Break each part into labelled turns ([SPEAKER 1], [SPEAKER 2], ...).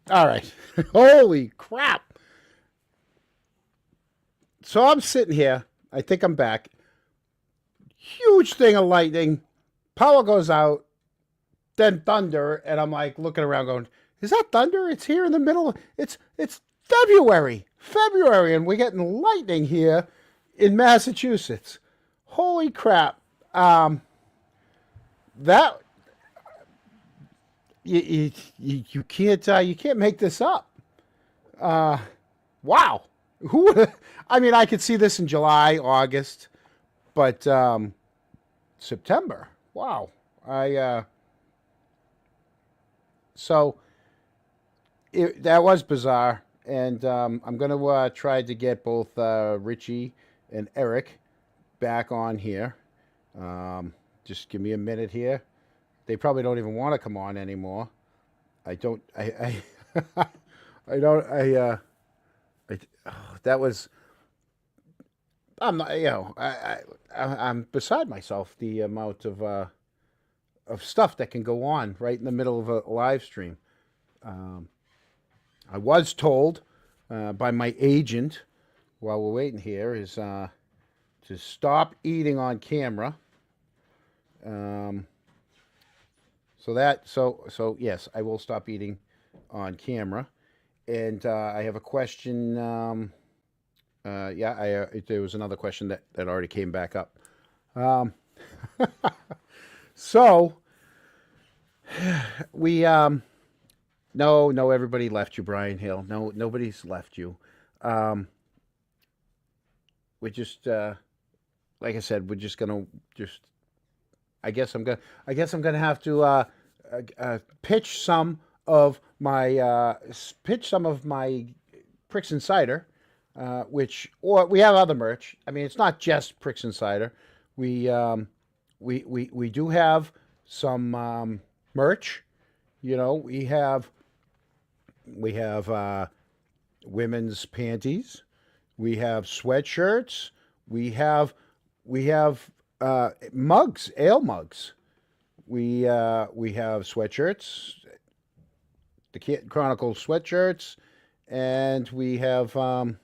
[SPEAKER 1] All right. Holy crap. So I'm sitting here. I think I'm back. Huge thing of lightning. Power goes out. Then thunder. And I'm like looking around going, is that thunder? It's here in the middle. It's February. February. And we're getting lightning here in Massachusetts. Holy crap. That you can't make this up. Wow. Who would I mean I could see this in July, August, but September. Wow. I so that was bizarre, and I'm gonna try to get both Richie and Eric back on here. Just give me a minute here. They probably don't even want to come on anymore. I don't. I don't. That was. I'm not. I'm beside myself. The amount of stuff that can go on right in the middle of a live stream. I was told by my agent while we're waiting here is to stop eating on camera. So yes, I will stop eating on camera. And I have a question. There was another question that already came back up. Um, so we no, everybody left you, Brian Hill. No, nobody's left you. Um, we just like I said, we're just gonna just. I guess I'm gonna have to pitch some of my Pricks and Cider, which or we have other merch. I mean, it's not just Pricks and Cider. We we do have some merch. You know, we have women's panties. We have sweatshirts. We have mugs, ale mugs. We have sweatshirts, the Canton Chronicle sweatshirts, and we have a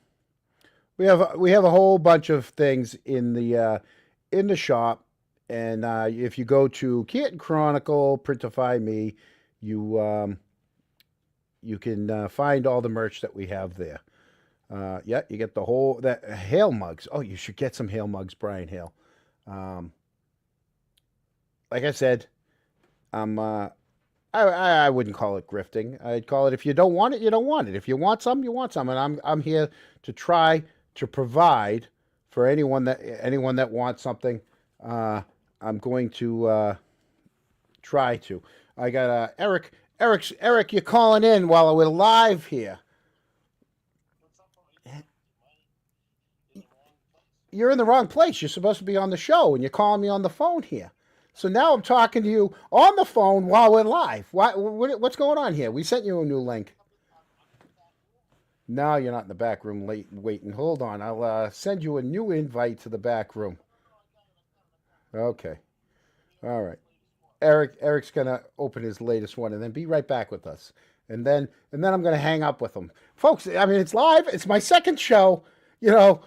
[SPEAKER 1] whole bunch of things in the shop. And if you go to Canton Chronicle, Printify Me, you can find all the merch that we have there. Yeah, you get the whole that Hale mugs. Oh, you should get some Hale mugs, Brian Hale. Um, like I said, I wouldn't call it grifting. I'd call it if you don't want it, you don't want it. If you want some, you want some, and I'm here to try to provide for anyone that wants something. Uh, I'm going to try to. I got Eric, you're calling in while we're live here. You're in the wrong place. You're supposed to be on the show, and you're calling me on the phone here. So now I'm talking to you on the phone while we're live. What's going on here? We sent you a new link. No, you're not in the back room late waiting. Hold on. I'll send you a new invite to the back room. Okay. All right. Eric's gonna open his latest one and then be right back with us. And then I'm gonna hang up with him. Folks, I mean it's live. It's my second show. You know,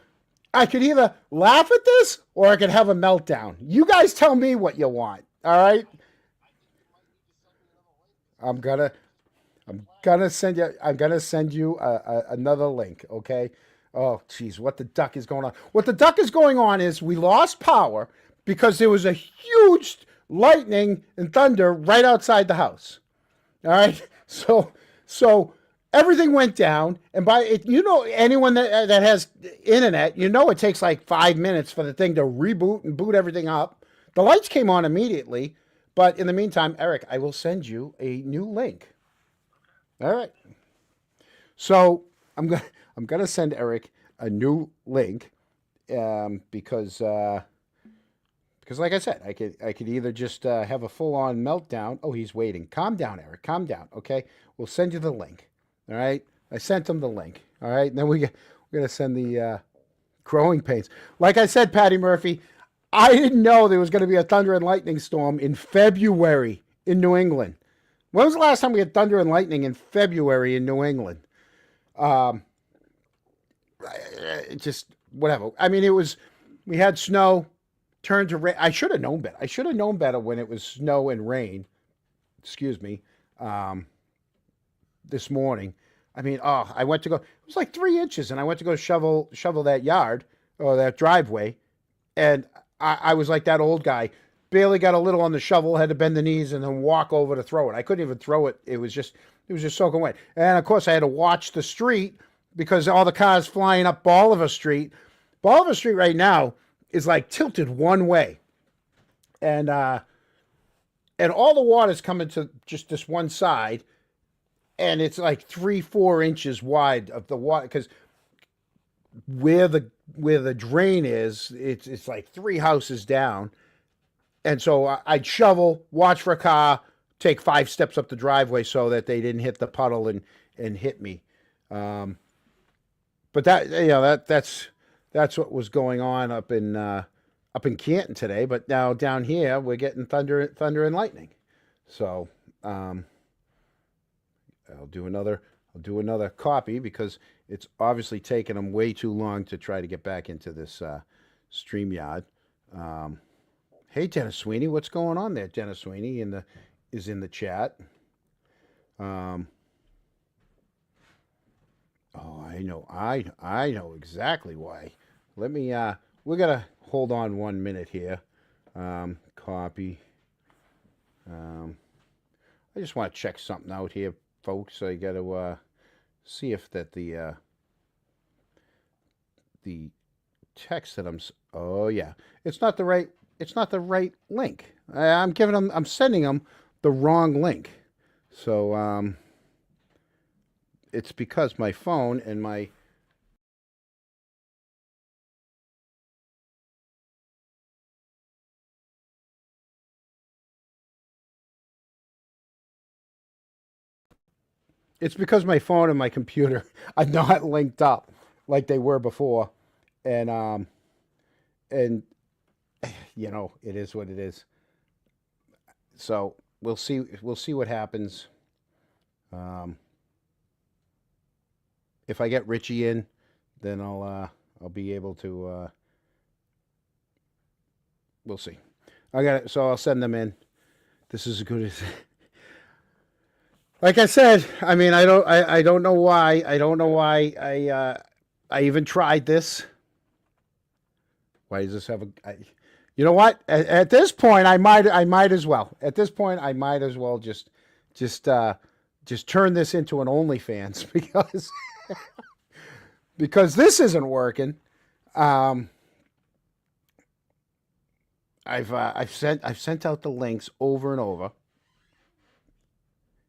[SPEAKER 1] I could either laugh at this or I could have a meltdown. You guys tell me what you want. All right? I'm gonna I'm gonna send you another link, okay? Oh, geez, what the duck is going on? What the duck is going on is we lost power because there was a huge lightning and thunder right outside the house. All right, so everything went down, and by it, anyone that has internet, it takes like 5 minutes for the thing to reboot and boot everything up. The lights came on immediately, but in the meantime, Eric, I will send you a new link. All right. So I'm gonna send Eric a new link because like I said, I could either just have a full on meltdown. Oh, he's waiting. Calm down, Eric. Calm down. Okay, we'll send you the link. All right. I sent him the link. All right. And then we're gonna send the growing pains. Like I said, Patty Murphy, I didn't know there was going to be a thunder and lightning storm in February in New England. When was the last time we had thunder and lightning in February in New England? Um, just whatever. I mean, we had snow, turned to rain. I should have known better. I should have known better when it was snow and rain. Excuse me. Um, this morning. I mean, I went to go. It was like 3 inches, and I went to go shovel that yard or that driveway, and I was like that old guy. Barely got a little on the shovel, had to bend the knees and then walk over to throw it. I couldn't even throw it. It was just soaking wet. And of course, I had to watch the street because all the cars flying up Bolivar Street. Bolivar Street right now is like tilted one way, and all the water's coming to just this one side, and it's like 3-4 inches wide of the water because where the drain is, it's like 3 houses down. And so I'd shovel, watch for a car, take 5 steps up the driveway so that they didn't hit the puddle and hit me. But that's what was going on up in Canton today. But now down here we're getting thunder and lightning. So I'll do another copy because it's obviously taken them way too long to try to get back into this StreamYard. Hey, Dennis Sweeney, what's going on there? Dennis Sweeney is in the chat. I know exactly why. Let me. We gotta hold on 1 minute here. Copy. I just want to check something out here, folks. I got to see if that the text that oh yeah, it's not the right link. I'm sending them the wrong link. So it's because my phone and my computer are not linked up like they were before, and it is what it is. So we'll see what happens. If I get Richie in, then I'll be able to. We'll see. I got it. So I'll send them in. This is as good as. Like I said, I mean, I don't know why. I don't know why I even tried this. Why does this have a? You know what? At this point, I might as well. At this point, I might as well just turn this into an OnlyFans because this isn't working. I've sent out the links over and over.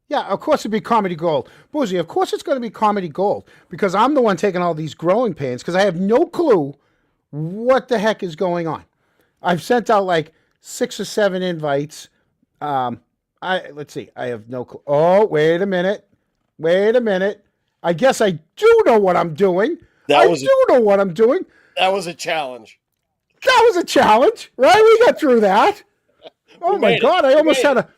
[SPEAKER 1] Yeah, of course it'd be Comedy Gold. Boozy, of course it's going to be Comedy Gold because I'm the one taking all these growing pains because I have no clue what the heck is going on. I've sent out like 6 or 7 invites. Let's see. I have no clue. Oh, wait a minute. I guess I do know what I'm doing. Know what I'm doing.
[SPEAKER 2] That was a challenge.
[SPEAKER 1] That was a challenge, right? We got through that. Oh my God! I almost had a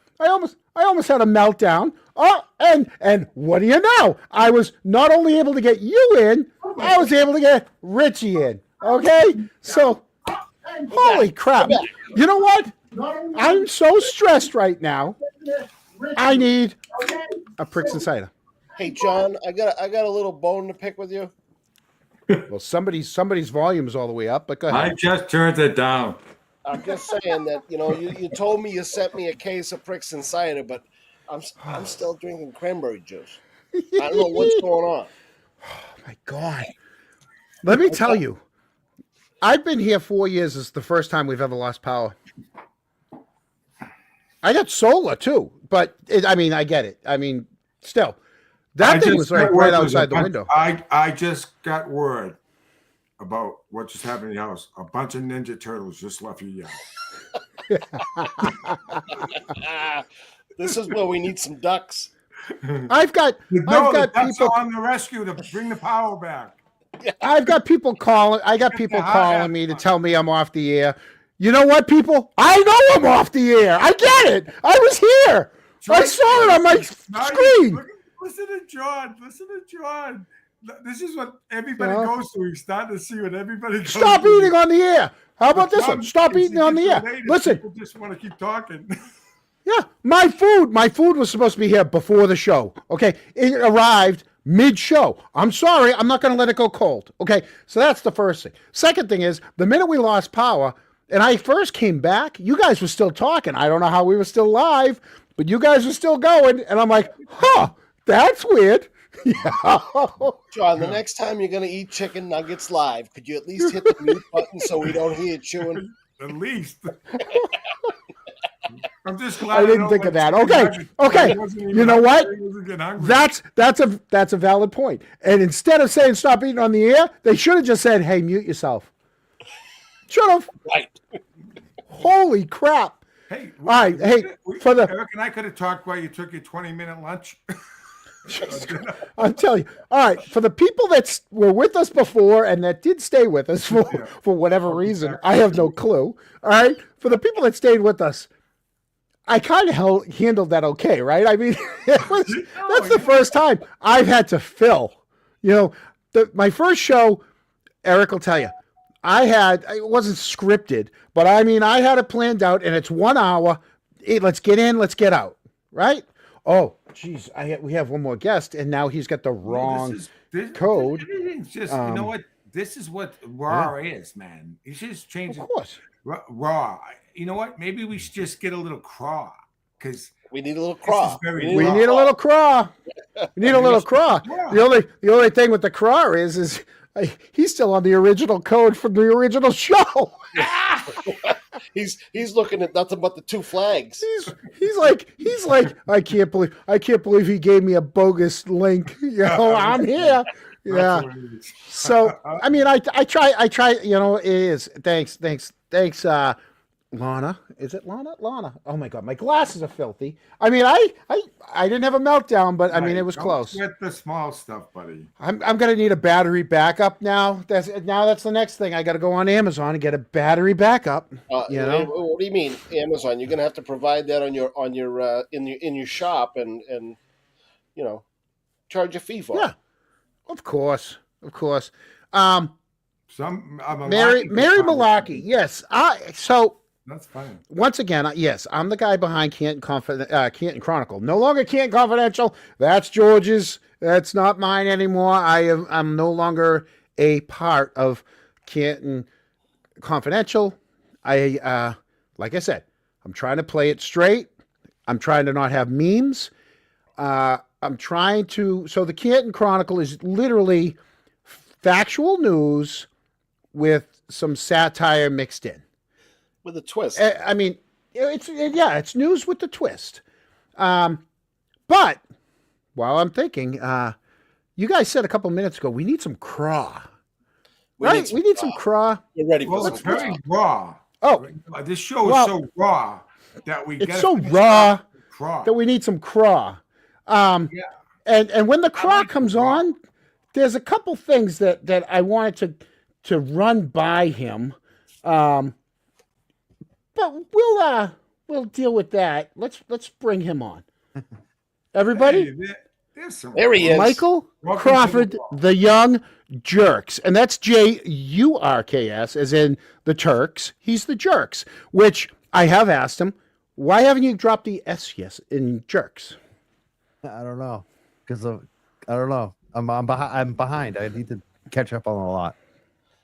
[SPEAKER 1] meltdown. Oh, and what do you know? I was not only able to get you in, I was able to get Richie in. Okay, so holy crap! You know what? I'm so stressed right now. I need a Pricks and Cider.
[SPEAKER 2] Hey John, I got a little bone to pick with you.
[SPEAKER 1] Well, somebody's volume is all the way up, but go ahead.
[SPEAKER 3] I just turned it down.
[SPEAKER 2] I'm just saying that you told me you sent me a case of Pricks and Cider, but I'm still drinking cranberry juice. I don't know what's going on.
[SPEAKER 1] Oh my God! Let me tell you, I've been here 4 years. This is the first time we've ever lost power. I got solar too, but I get it. I mean, still, that thing was right outside the window.
[SPEAKER 3] I just got word about what just happened in the house. A bunch of Ninja Turtles just left your yard.
[SPEAKER 2] This is where we need some ducks.
[SPEAKER 1] I've got people
[SPEAKER 3] on the rescue to bring the power back.
[SPEAKER 1] I've got people calling. Calling me to tell me I'm off the air. You know what, people? I know I'm off the air. I get it. I was here. I saw it on my screen.
[SPEAKER 3] Listen to John. Listen to John. This is what everybody goes through. He's starting to see what everybody goes
[SPEAKER 1] Stop
[SPEAKER 3] through.
[SPEAKER 1] eating on the air. How about this one? Stop eating on the air. Listen.
[SPEAKER 3] People just want to keep talking.
[SPEAKER 1] Yeah, my food was supposed to be here before the show. Okay, it arrived mid-show. I'm sorry, I'm not going to let it go cold. Okay, so that's the first thing. Second thing is, the minute we lost power, and I first came back, you guys were still talking. I don't know how we were still live, but you guys were still going, and I'm like, huh, that's weird. Yeah.
[SPEAKER 2] John, the next time you're going to eat chicken nuggets live, could you at least hit the mute button so we don't hear you chewing?
[SPEAKER 3] At least. I'm just glad
[SPEAKER 1] I didn't think of that. Okay. You know what? That's a valid point. And instead of saying stop eating on the air, they should have just said, "Hey, mute yourself." Should have.
[SPEAKER 2] Right.
[SPEAKER 1] Holy crap!
[SPEAKER 3] Hey,
[SPEAKER 1] all right. Eric
[SPEAKER 3] and I could have talked while you took your 20-minute lunch.
[SPEAKER 1] I'll tell you. All right, for the people that were with us before and that did stay with us for whatever reason, I have no clue. All right, for the people that stayed with us, I kind of handled that okay, right? I mean, that's the first time I've had to fill. You know, my first show, Eric will tell you, it wasn't scripted, but I mean, I had it planned out, and it's 1 hour. Hey, let's get in, let's get out, right? Oh, geez, we have one more guest, and now he's got the wrong code.
[SPEAKER 3] Just, you know what? This is what Raw is, man. You should just change it.
[SPEAKER 1] Of course.
[SPEAKER 3] Raw. You know what? Maybe we should just get a little craw, because
[SPEAKER 2] we need a little craw.
[SPEAKER 1] We need a little craw. We need a little craw. The only thing with the craw is he's still on the original code from the original show.
[SPEAKER 2] He's looking at nothing but the two flags.
[SPEAKER 1] He's like I can't believe he gave me a bogus link. You know, I'm here. Yeah. So I mean, I try. You know, it is. Thanks. Lana, is it Lana? Lana. Oh my God, my glasses are filthy. I mean, I didn't have a meltdown, but I mean, it was close.
[SPEAKER 3] Get the small stuff, buddy.
[SPEAKER 1] I'm gonna need a battery backup now. That's the next thing. I got to go on Amazon and get a battery backup. You know?
[SPEAKER 2] What do you mean, Amazon? You're gonna have to provide that in your shop and you know, charge a fee for it.
[SPEAKER 1] Yeah, of course.
[SPEAKER 3] Mary
[SPEAKER 1] Malarkey. Yes. So.
[SPEAKER 3] That's fine.
[SPEAKER 1] Once again, yes, I'm the guy behind Canton Chronicle. No longer Canton Confidential. That's George's. That's not mine anymore. I'm no longer a part of Canton Confidential. Like I said, I'm trying to play it straight. I'm trying to not have memes. So the Canton Chronicle is literally factual news with some satire mixed in.
[SPEAKER 2] With a twist.
[SPEAKER 1] I mean, it's news with the twist. But while I'm thinking, you guys said a couple minutes ago, we need some craw. We need some craw.
[SPEAKER 2] You're ready for
[SPEAKER 3] it's very raw.
[SPEAKER 1] Oh,
[SPEAKER 3] this show is so raw that
[SPEAKER 1] that we need some craw. And when the craw comes on, there's a couple things that I wanted to run by him. But we'll deal with that. Let's bring him on. Everybody,
[SPEAKER 2] there he is,
[SPEAKER 1] Michael Crawford, the Young Jerks, and that's Jurks, as in the Turks. He's the Jerks, which I have asked him, why haven't you dropped the S in Jerks?
[SPEAKER 4] I don't know, because I don't know. I'm behind. I need to catch up on a lot.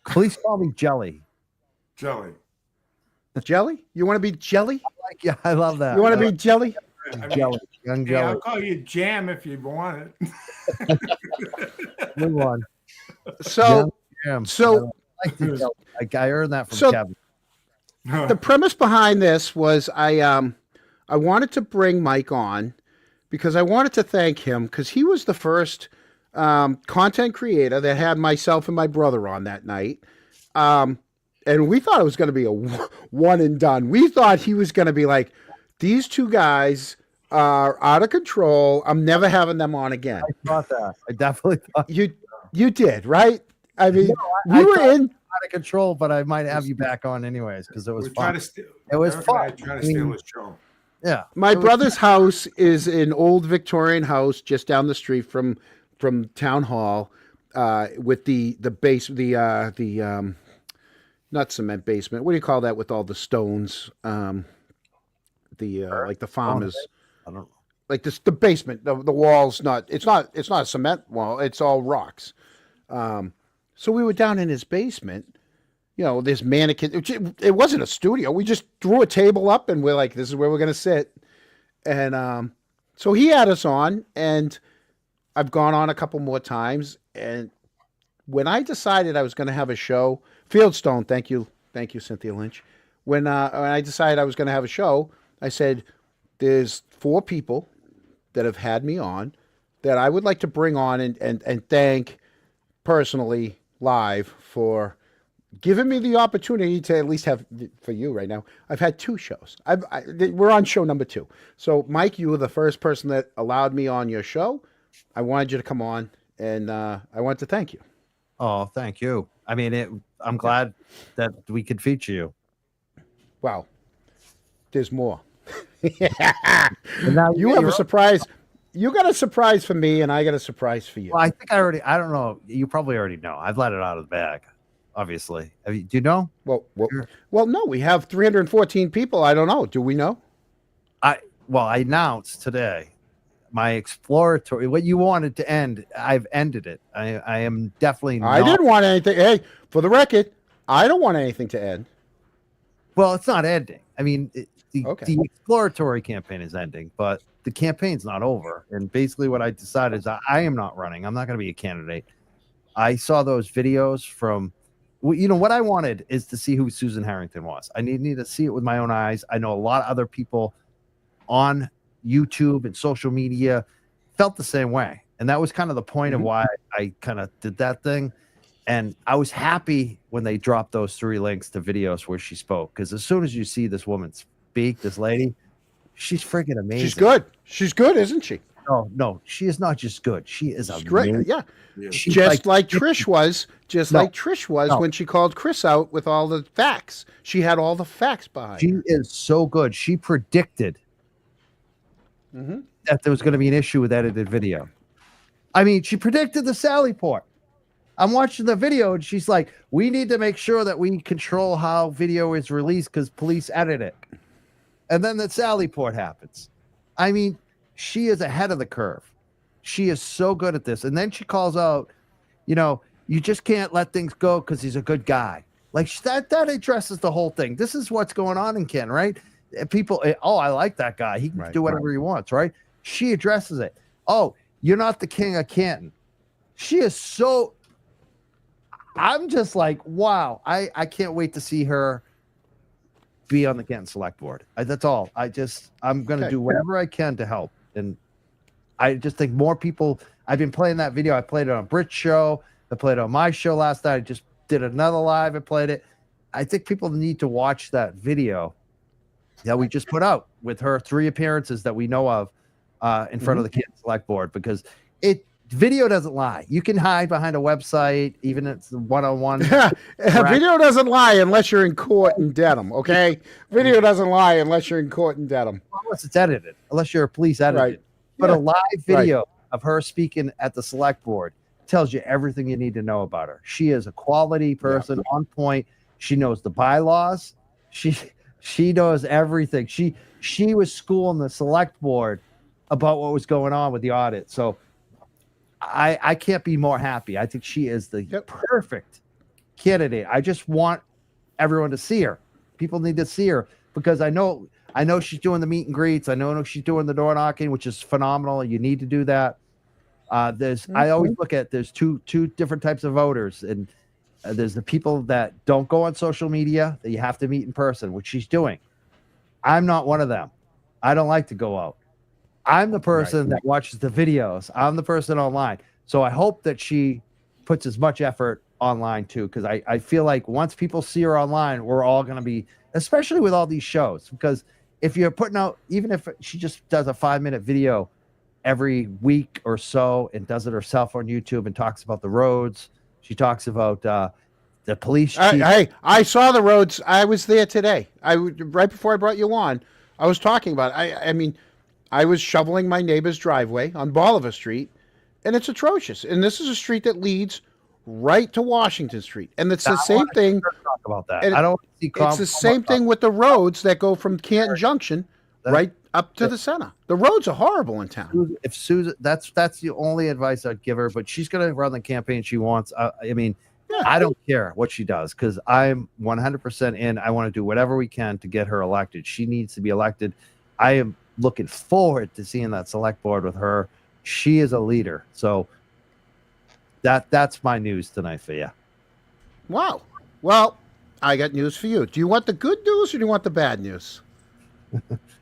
[SPEAKER 4] Please call me Jelly.
[SPEAKER 3] Jelly.
[SPEAKER 1] Jelly? You want to be Jelly?
[SPEAKER 4] Yeah, I love that.
[SPEAKER 1] You want to be Jelly?
[SPEAKER 4] Jelly. Young Jelly.
[SPEAKER 3] I'll call you Jam if you want it.
[SPEAKER 4] Good one.
[SPEAKER 1] So,
[SPEAKER 4] Jam.
[SPEAKER 1] So
[SPEAKER 4] I earned that from Kevin.
[SPEAKER 1] The premise behind this was I wanted to bring Mike on because I wanted to thank him because he was the first content creator that had myself and my brother on that night. And we thought it was going to be a one and done. We thought he was going to be like, these two guys are out of control. I'm never having them on again.
[SPEAKER 4] I thought that. I definitely thought
[SPEAKER 1] you did, right? I mean, we were in
[SPEAKER 4] out of control, but I might have you back on anyways because it was fun. It was fun.
[SPEAKER 3] Trying to steal his show.
[SPEAKER 4] Yeah.
[SPEAKER 1] My brother's house is an old Victorian house just down the street from town hall, with the base the not cement basement. What do you call that with all the stones? Like the farmers,
[SPEAKER 4] I don't know.
[SPEAKER 1] like this the basement. The walls it's not a cement wall. It's all rocks. So we were down in his basement. This mannequin. It wasn't a studio. We just threw a table up and we're like, this is where we're gonna sit. And so he had us on, and I've gone on a couple more times. And when I decided I was going to have a show, Fieldstone, thank you, Cynthia Lynch. When I decided I was going to have a show, I said, "There's 4 people that have had me on that I would like to bring on and thank personally live for giving me the opportunity to at least have for you right now. I've had 2 shows. We're on show number 2. So, Mike, you were the first person that allowed me on your show. I wanted you to come on, and I wanted to thank you.
[SPEAKER 4] Oh, thank you. I mean, I'm glad that we could feature you.
[SPEAKER 1] Wow. There's more.
[SPEAKER 4] And now
[SPEAKER 1] You have a surprise. You got a surprise for me, and I got a surprise for you.
[SPEAKER 4] Well, I think I don't know. You probably already know. I've let it out of the bag, obviously. Do you know?
[SPEAKER 1] Well, no, we have 314 people. I don't know. Do we know?
[SPEAKER 4] I announced today my exploratory. What you wanted to end, I've ended it. I am definitely not.
[SPEAKER 1] I didn't want anything. Hey, for the record, I don't want anything to end.
[SPEAKER 4] Well, it's not ending. I mean,
[SPEAKER 1] Okay.
[SPEAKER 4] the exploratory campaign is ending, but the campaign's not over. And basically what I decided is I am not running. I'm not going to be a candidate. I saw those videos from, what I wanted is to see who Susan Harrington was. I need to see it with my own eyes. I know a lot of other people on YouTube and social media felt the same way. And that was kind of the point of why I kind of did that thing. And I was happy when they dropped those 3 links to videos where she spoke. Because as soon as you see this woman speak, this lady, she's freaking amazing.
[SPEAKER 1] She's good. She's good, isn't she?
[SPEAKER 4] No, she is not just good. She is
[SPEAKER 1] She's
[SPEAKER 4] amazing.
[SPEAKER 1] great. Yeah.
[SPEAKER 4] She's
[SPEAKER 1] Just like Trish was. Like Trish was
[SPEAKER 4] No.
[SPEAKER 1] when she called Chris out with all the facts. She had all the facts behind
[SPEAKER 4] She
[SPEAKER 1] her.
[SPEAKER 4] is so good. She predicted that there was going to be an issue with edited video. I mean, she predicted the Sally Port. I'm watching the video and she's like, we need to make sure that we control how video is released because police edit it. And then the Sally Port happens. I mean, she is ahead of the curve. She is so good at this. And then she calls out, you just can't let things go because he's a good guy. Like that addresses the whole thing. This is what's going on in Canton, right? People, I like that guy. He can do whatever he wants, right? She addresses it. Oh, you're not the king of Canton. She is so. I'm just like, wow. I can't wait to see her be on the Canton Select Board. That's all. I'm going to do whatever I can to help. And I just think more people. I've been playing that video. I played it on Brit's show. I played it on my show last night. I just did another live. I played it. I think people need to watch that video that we just put out with her 3 appearances that we know of in front of the Canton Select Board, because video doesn't lie. You can hide behind a website, even if it's one-on-one.
[SPEAKER 1] Video doesn't lie unless you're in court in Dedham, okay? Video doesn't lie unless you're in court in Dedham.
[SPEAKER 4] Unless it's edited, unless you're a police editor.
[SPEAKER 1] Right.
[SPEAKER 4] But a live video of her speaking at the Select Board tells you everything you need to know about her. She is a quality person, on point. She knows the bylaws. She knows everything. She was schooling the Select Board about what was going on with the audit. So I can't be more happy. I think she is the perfect candidate. I just want everyone to see her. People need to see her because I know she's doing the meet and greets. I know she's doing the door knocking, which is phenomenal. You need to do that. I always look at there's two different types of voters, and there's the people that don't go on social media that you have to meet in person, which she's doing. I'm not one of them. I don't like to go out. I'm the person that watches the videos. I'm the person online. So I hope that she puts as much effort online too, because I feel like once people see her online, we're all going to be, especially with all these shows, because if you're putting out, even if she just does a 5-minute video every week or so and does it herself on YouTube and talks about the roads, she talks about the police chief.
[SPEAKER 1] I saw the roads. I was there today. Right before I brought you on. I was talking about it. I mean, I was shoveling my neighbor's driveway on Bolivar Street, and it's atrocious. And this is a street that leads right to Washington Street, and it's the same thing.
[SPEAKER 4] Talk about that.
[SPEAKER 1] And
[SPEAKER 4] I don't see.
[SPEAKER 1] it's the same thing with the roads that go from Canton Junction right up to the center. The roads are horrible in town.
[SPEAKER 4] If Susan, that's the only advice I'd give her. But she's going to run the campaign she wants. I mean, I don't care what she does because I'm 100% in. I want to do whatever we can to get her elected. She needs to be elected. I am looking forward to seeing that select board with her. She is a leader. So that's my news tonight for you.
[SPEAKER 1] Wow. Well, I got news for you. Do you want the good news or do you want the bad news?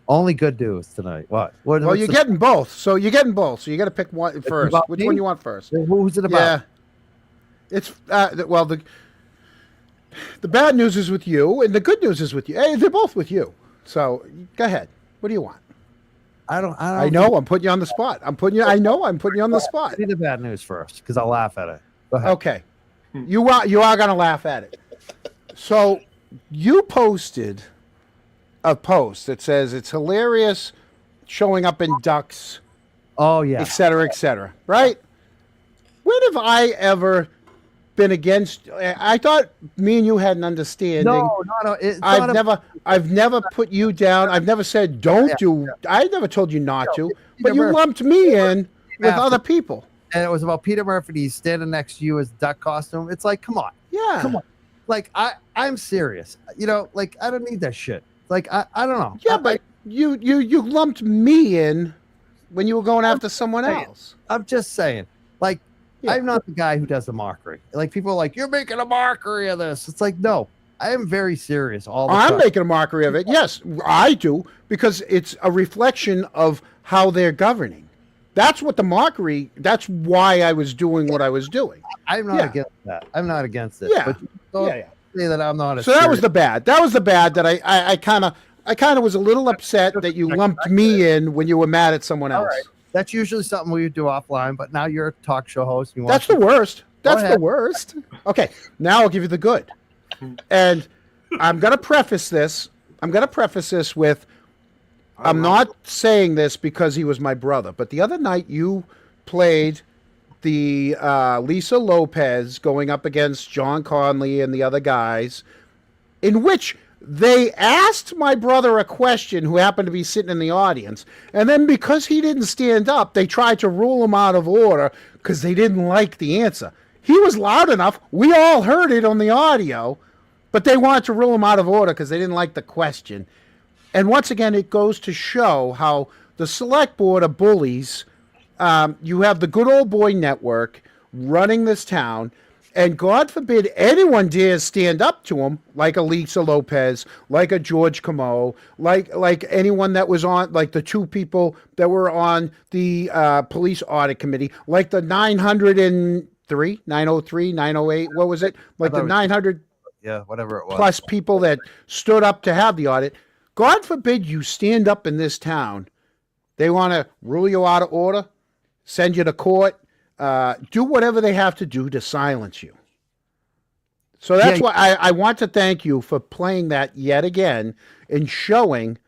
[SPEAKER 4] Only good news tonight. What?
[SPEAKER 1] Well, you're getting both. So you're getting both. So you got to pick one first. Which one you want first?
[SPEAKER 4] Who's it about?
[SPEAKER 1] Yeah. It's well, the bad news is with you, and the good news is with you. Hey, they're both with you. So go ahead. What do you want?
[SPEAKER 4] I
[SPEAKER 1] know I'm putting you on the spot. I'm putting you on the spot.
[SPEAKER 4] Say the bad news first, because I'll laugh at it. Go ahead.
[SPEAKER 1] Okay. You are going to laugh at it. So you posted a post that says it's hilarious showing up in ducks,
[SPEAKER 4] Oh yeah.
[SPEAKER 1] et cetera, right? When have I ever been against? I thought me and you had an understanding.
[SPEAKER 4] No.
[SPEAKER 1] I've never put you down. I've never said don't do. I never told you not to. But you lumped me in with other people.
[SPEAKER 4] And it was about Peter Murphy. He's standing next to you as duck costume. It's like, come on.
[SPEAKER 1] Yeah.
[SPEAKER 4] Come on. Like I'm serious. Like I don't need that shit. Like I don't know.
[SPEAKER 1] Yeah, but you lumped me in when you were going after someone else.
[SPEAKER 4] I'm just saying. Like I'm not the guy who does the mockery. Like people are like, you're making a mockery of this. It's like, no, I am very serious all the time.
[SPEAKER 1] I'm making a mockery of it. Yes, I do, because it's a reflection of how they're governing. That's what the mockery, that's why I was doing what I was doing.
[SPEAKER 4] I'm not against that. I'm not against it.
[SPEAKER 1] Yeah.
[SPEAKER 4] But say that I'm not.
[SPEAKER 1] So that was the bad. That was the bad that I kind of was a little upset that you lumped me in when you were mad at someone else.
[SPEAKER 4] Right. That's usually something we do offline, but now you're a talk show host.
[SPEAKER 1] That's the worst. That's the worst. Okay, now I'll give you the good. And I'm going to preface this. With, I'm not saying this because he was my brother, but the other night you played the Lisa Lopez going up against John Conley and the other guys, in which they asked my brother a question who happened to be sitting in the audience. And then because he didn't stand up, they tried to rule him out of order because they didn't like the answer. He was loud enough. We all heard it on the audio, but they wanted to rule him out of order because they didn't like the question. And once again, it goes to show how the select board of bullies, you have the good old boy network running this town, and God forbid anyone dares stand up to him, like a Lisa Lopez, like a George Camo, like anyone that was on, like the two people that were on the police audit committee, like the 903, 903, 908, what was it? Like the 900
[SPEAKER 4] whatever it was.
[SPEAKER 1] Plus people that stood up to have the audit. God forbid you stand up in this town. They want to rule you out of order, send you to court, do whatever they have to do to silence you. So that's why I want to thank you for playing that yet again and showing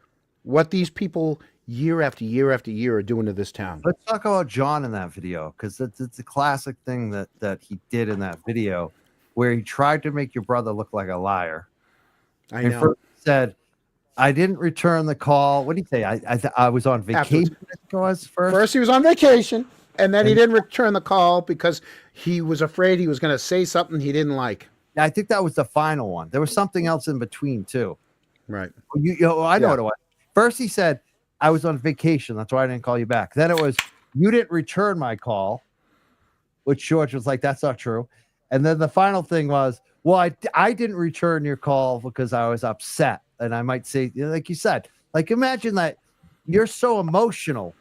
[SPEAKER 1] what these people year after year after year are doing to this town.
[SPEAKER 4] Let's talk about John in that video, because it's a classic thing that he did in that video where he tried to make your brother look like a liar.
[SPEAKER 1] I know.
[SPEAKER 4] First said, I didn't return the call. What did he say? I was on vacation.
[SPEAKER 1] First he was on vacation, and then he didn't return the call because he was afraid he was going to say something he didn't like.
[SPEAKER 4] I think that was the final one. There was something else in between too.
[SPEAKER 1] Right.
[SPEAKER 4] I know what it was. First he said, I was on vacation. That's why I didn't call you back. Then it was, you didn't return my call, which George was like, that's not true. And then the final thing was, well, I didn't return your call because I was upset. And I might say, like you said, like imagine that you're so emotional,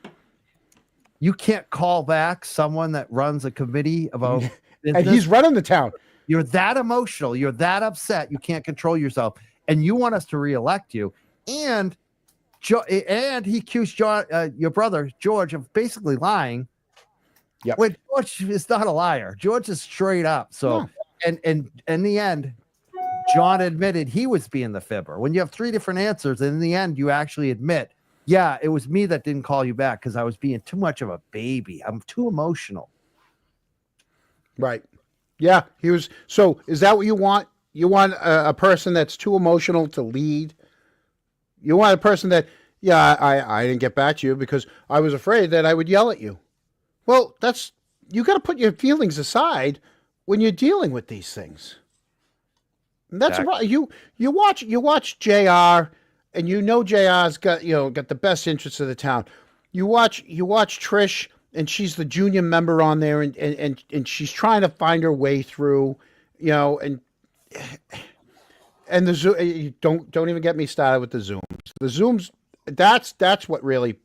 [SPEAKER 4] you can't call back someone that runs a committee about business.
[SPEAKER 1] And he's running the town.
[SPEAKER 4] You're that emotional. You're that upset. You can't control yourself. And you want us to reelect you. And he accused your brother, George, of basically lying.
[SPEAKER 1] Yep.
[SPEAKER 4] When George is not a liar. George is straight up. So, and in the end, John admitted he was being the fibber. When you have 3 different answers, and in the end, you actually admit, yeah, it was me that didn't call you back because I was being too much of a baby. I'm too emotional.
[SPEAKER 1] Right. Yeah, he was. So is that what you want? You want a person that's too emotional to lead? You want a person that, yeah, I didn't get back to you because I was afraid that I would yell at you. Well, you got to put your feelings aside when you're dealing with these things. And that's
[SPEAKER 4] Exactly.
[SPEAKER 1] you watch JR, and you know JR's got the best interests of the town. You watch Trish, and she's the junior member on there, and she's trying to find her way through, and the Zoom. Don't even get me started with the Zooms. The Zooms, that's what really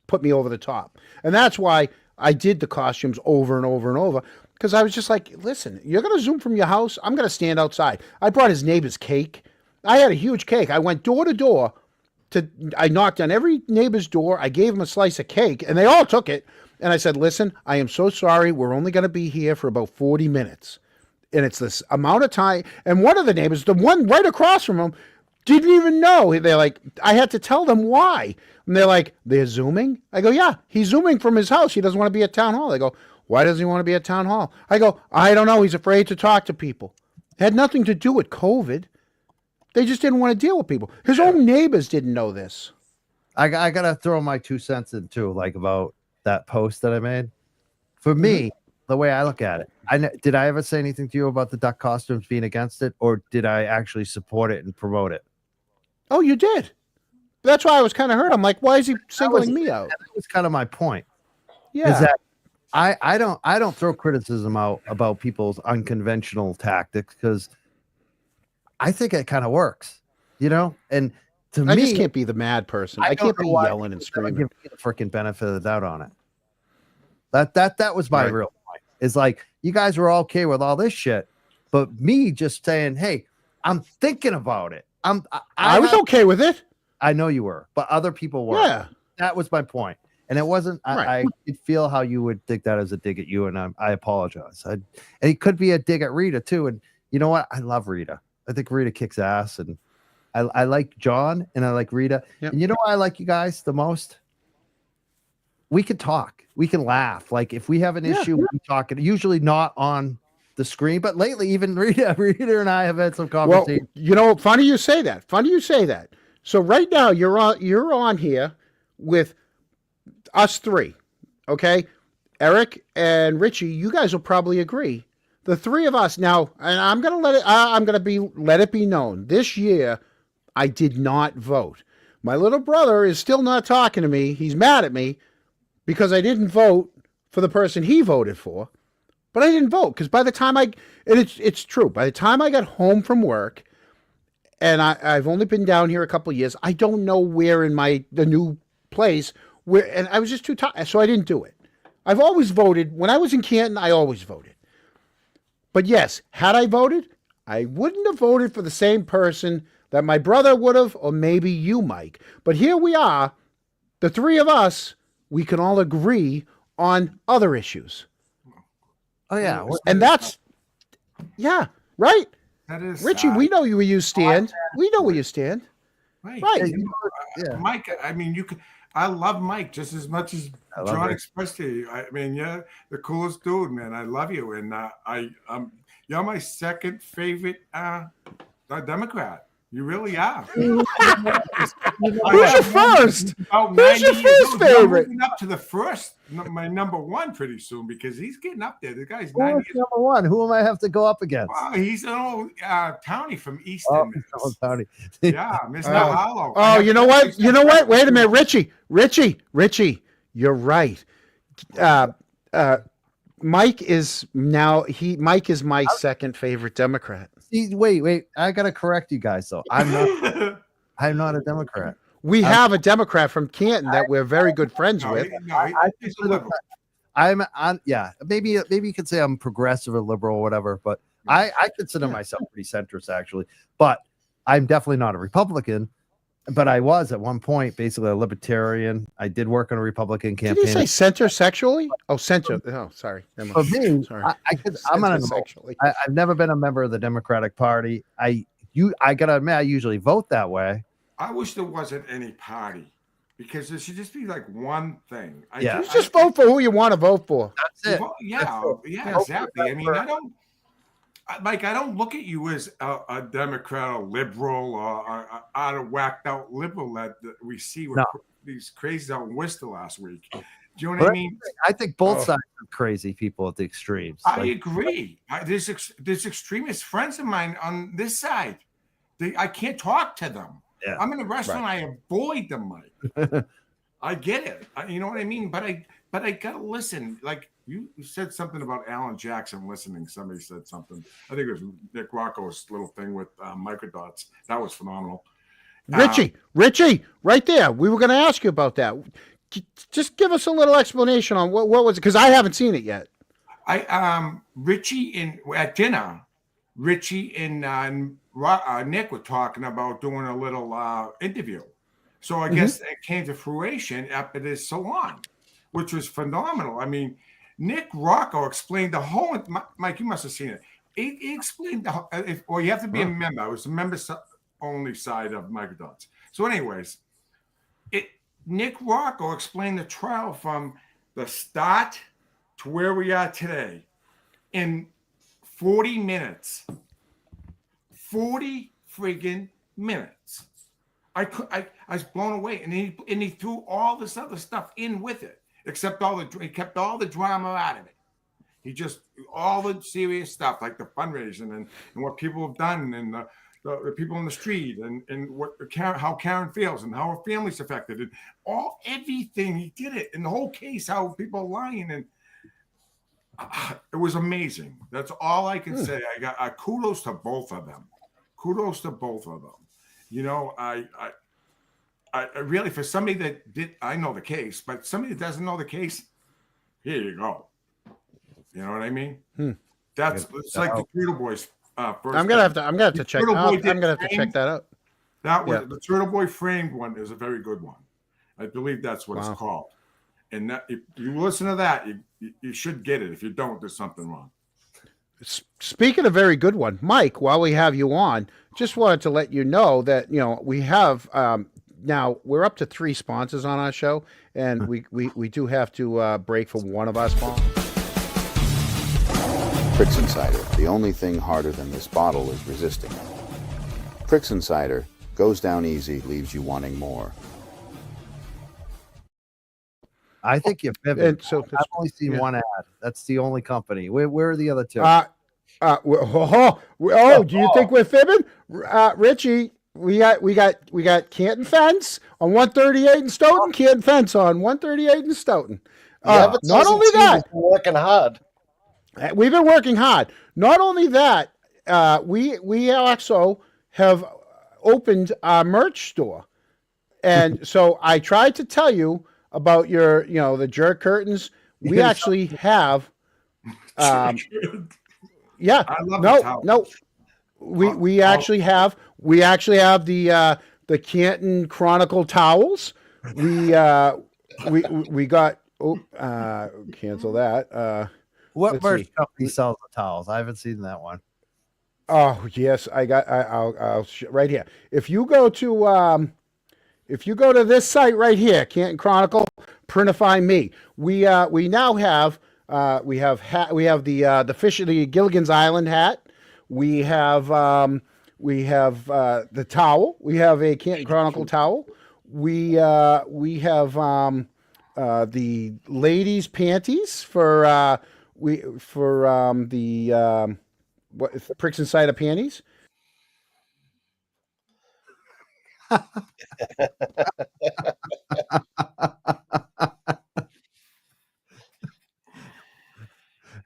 [SPEAKER 1] put me over the top, and that's why I did the costumes over and over and over. Because I was just like, listen, you're going to Zoom from your house? I'm going to stand outside. I brought his neighbor's cake. I had a huge cake. I went door to door. I knocked on every neighbor's door. I gave them a slice of cake, and they all took it. And I said, listen, I am so sorry. We're only going to be here for about 40 minutes. And it's this amount of time. And one of the neighbors, the one right across from him, didn't even know. They're like, I had to tell them why. And they're like, they're Zooming? I go, yeah, he's Zooming from his house. He doesn't want to be at town hall. They go, why doesn't he want to be at town hall? I go, I don't know. He's afraid to talk to people. It had nothing to do with COVID. They just didn't want to deal with people. His own neighbors didn't know this.
[SPEAKER 4] I got to throw my 2 cents in too, like about that post that I made. For me, the way I look at it, did I ever say anything to you about the duck costumes being against it, or did I actually support it and promote it?
[SPEAKER 1] Oh, you did. That's why I was kind of hurt. I'm like, why is he singling me out?
[SPEAKER 4] That was kind of my point.
[SPEAKER 1] Yeah.
[SPEAKER 4] Is that I don't throw criticism out about people's unconventional tactics because I think it kind of works, And to me,
[SPEAKER 1] I just can't be the mad person. I can't be yelling and screaming.
[SPEAKER 4] Give me the freaking benefit of the doubt on it. That was my real point. Is like you guys were okay with all this shit, but me just saying, hey, I'm thinking about it. I
[SPEAKER 1] was okay with it.
[SPEAKER 4] I know you were, but other people were.
[SPEAKER 1] Yeah.
[SPEAKER 4] That was my point. And it wasn't, I could feel how you would think that as a dig at you, and I apologize. And it could be a dig at Rita, too. And you know what? I love Rita. I think Rita kicks ass, and I like John, and I like Rita. Yep. And you know why I like you guys the most? We can talk. We can laugh. Like, if we have an issue, we talk. Usually not on the screen, but lately, even Rita and I have had some conversation.
[SPEAKER 1] Well, funny you say that. So right now, you're on here with us 3, okay? Eric and Richie, you guys will probably agree. The 3 of us now, and I'm gonna let it be known. This year, I did not vote. My little brother is still not talking to me. He's mad at me because I didn't vote for the person he voted for. But I didn't vote because by the time it's true. By the time I got home from work, and I've only been down here a couple of years, I don't know where in the new place and I was just too tired, so I didn't do it. I've always voted. When I was in Canton, I always voted. But yes, had I voted, I wouldn't have voted for the same person that my brother would have, or maybe you, Mike. But here we are, the 3 of us, we can all agree on other issues.
[SPEAKER 4] Oh, yeah.
[SPEAKER 1] And that's, yeah, right?
[SPEAKER 3] That is
[SPEAKER 1] Richie, we know where you stand. We know where you stand.
[SPEAKER 3] Right.
[SPEAKER 4] Yeah.
[SPEAKER 3] Mike, I mean, I love Mike just as much as John expressed to you. I mean, you're the coolest dude, man. I love you. And you're my second favorite Democrat. You really are.
[SPEAKER 1] Who's your first? Who's your first favorite?
[SPEAKER 3] I'm moving up to the first, my number 1 pretty soon because he's getting up there. The guy's
[SPEAKER 4] number 1. Who am I have to go up against?
[SPEAKER 3] He's an old Townie from Easton.
[SPEAKER 4] Oh, Townie.
[SPEAKER 3] Yeah, Mr. Hollow.
[SPEAKER 1] Oh, you know what? Wait a minute, Richie. You're right. Mike is my second favorite Democrat.
[SPEAKER 4] See, wait. I gotta correct you guys though. I'm not a Democrat.
[SPEAKER 1] We have a Democrat from Canton that we're very good friends with.
[SPEAKER 3] He's a liberal.
[SPEAKER 4] I'm on. Yeah, maybe you could say I'm progressive or liberal or whatever, but I consider myself pretty centrist actually. But I'm definitely not a Republican. but I was at one point basically a libertarian. I did work on a Republican
[SPEAKER 1] Did
[SPEAKER 4] campaign.
[SPEAKER 1] you say center sexually? Oh, center. Oh, sorry. Never
[SPEAKER 4] For
[SPEAKER 1] mind.
[SPEAKER 4] me,
[SPEAKER 1] Sorry.
[SPEAKER 4] I'm
[SPEAKER 1] Center
[SPEAKER 4] an
[SPEAKER 1] sexually.
[SPEAKER 4] I've never been a member of the Democratic Party. I gotta admit, I usually vote that way.
[SPEAKER 3] I wish there wasn't any party because there should just be like one thing.
[SPEAKER 1] You just vote for who you want to vote for.
[SPEAKER 4] That's it.
[SPEAKER 3] Yeah, exactly. I mean, I don't look at you as a Democrat or liberal or out of whacked out liberal that we see with these crazies out in Worcester last week. Do you know what I mean?
[SPEAKER 4] I think both sides are crazy people at the extremes.
[SPEAKER 3] I agree. There's extremist friends of mine on this side. I can't talk to them.
[SPEAKER 4] Yeah.
[SPEAKER 3] I'm in a restaurant. Right. I avoid them, Mike. I get it. You know what I mean? But I gotta listen. Like you said something about Alan Jackson listening. Somebody said something. I think it was Nick Rocco's little thing with microdots. That was phenomenal.
[SPEAKER 1] Richie, right there. We were going to ask you about that. Just give us a little explanation on what was it, because I haven't seen it yet.
[SPEAKER 3] Richie at dinner, Richie and Nick were talking about doing a little interview. So I guess it came to fruition after this salon, which was phenomenal. I mean, Nick Rocco explained the whole. Mike, you must have seen it. He explained the whole. You have to be a member. It was a member-only side of Microdots. So, anyways, Nick Rocco explained the trial from the start to where we are today in 40 minutes. 40 friggin' minutes. I was blown away, and he threw all this other stuff in with it, except he kept all the drama out of it. He just all the serious stuff like the fundraising and what people have done and the people in the street and how Karen feels and how her family's affected and everything. He did it in the whole case, how people are lying, and it was amazing. That's all I can say. I got kudos to both of them. Kudos to both of them. You know, I really, for somebody that I know the case, but somebody that doesn't know the case, here you go. You know what I mean? It's like the Turtle Boys. First
[SPEAKER 1] I'm gonna have to check. I'm gonna have to check that out.
[SPEAKER 3] The Turtle Boy framed one is a very good one. I believe that's what it's called. And that, if you listen to that, you should get it. If you don't, there's something wrong.
[SPEAKER 1] Speaking of very good one, Mike, while we have you on, just wanted to let you know that, we have now we're up to 3 sponsors on our show, and we do have to break for one of our sponsors.
[SPEAKER 5] Pricks Cider, the only thing harder than this bottle is resisting it. Pricks Cider goes down easy, leaves you wanting more.
[SPEAKER 4] I think you've pivoted. So I've only seen one ad. That's the only company. Where are the other two?
[SPEAKER 1] Do you think we're fibbing, Richie? We got Canton Fence on 138 in Stoughton. Canton Fence on 138 in Stoughton. Not only that,
[SPEAKER 2] working hard.
[SPEAKER 1] We've been working hard. Not only that, we also have opened our merch store, and so I tried to tell you about your, the jerk curtains. We actually have.
[SPEAKER 3] I love
[SPEAKER 1] we actually have the Canton Chronicle towels. We got cancel that.
[SPEAKER 4] What merch company sells the towels? I haven't seen that one.
[SPEAKER 1] Oh yes, I'll right here. If you go to this site right here, Canton Chronicle, Printify Me. We now have the Gilligan's Island hat. We have the towel. We have a Canton Chronicle towel. We have the ladies' panties for the Pricks Cider panties.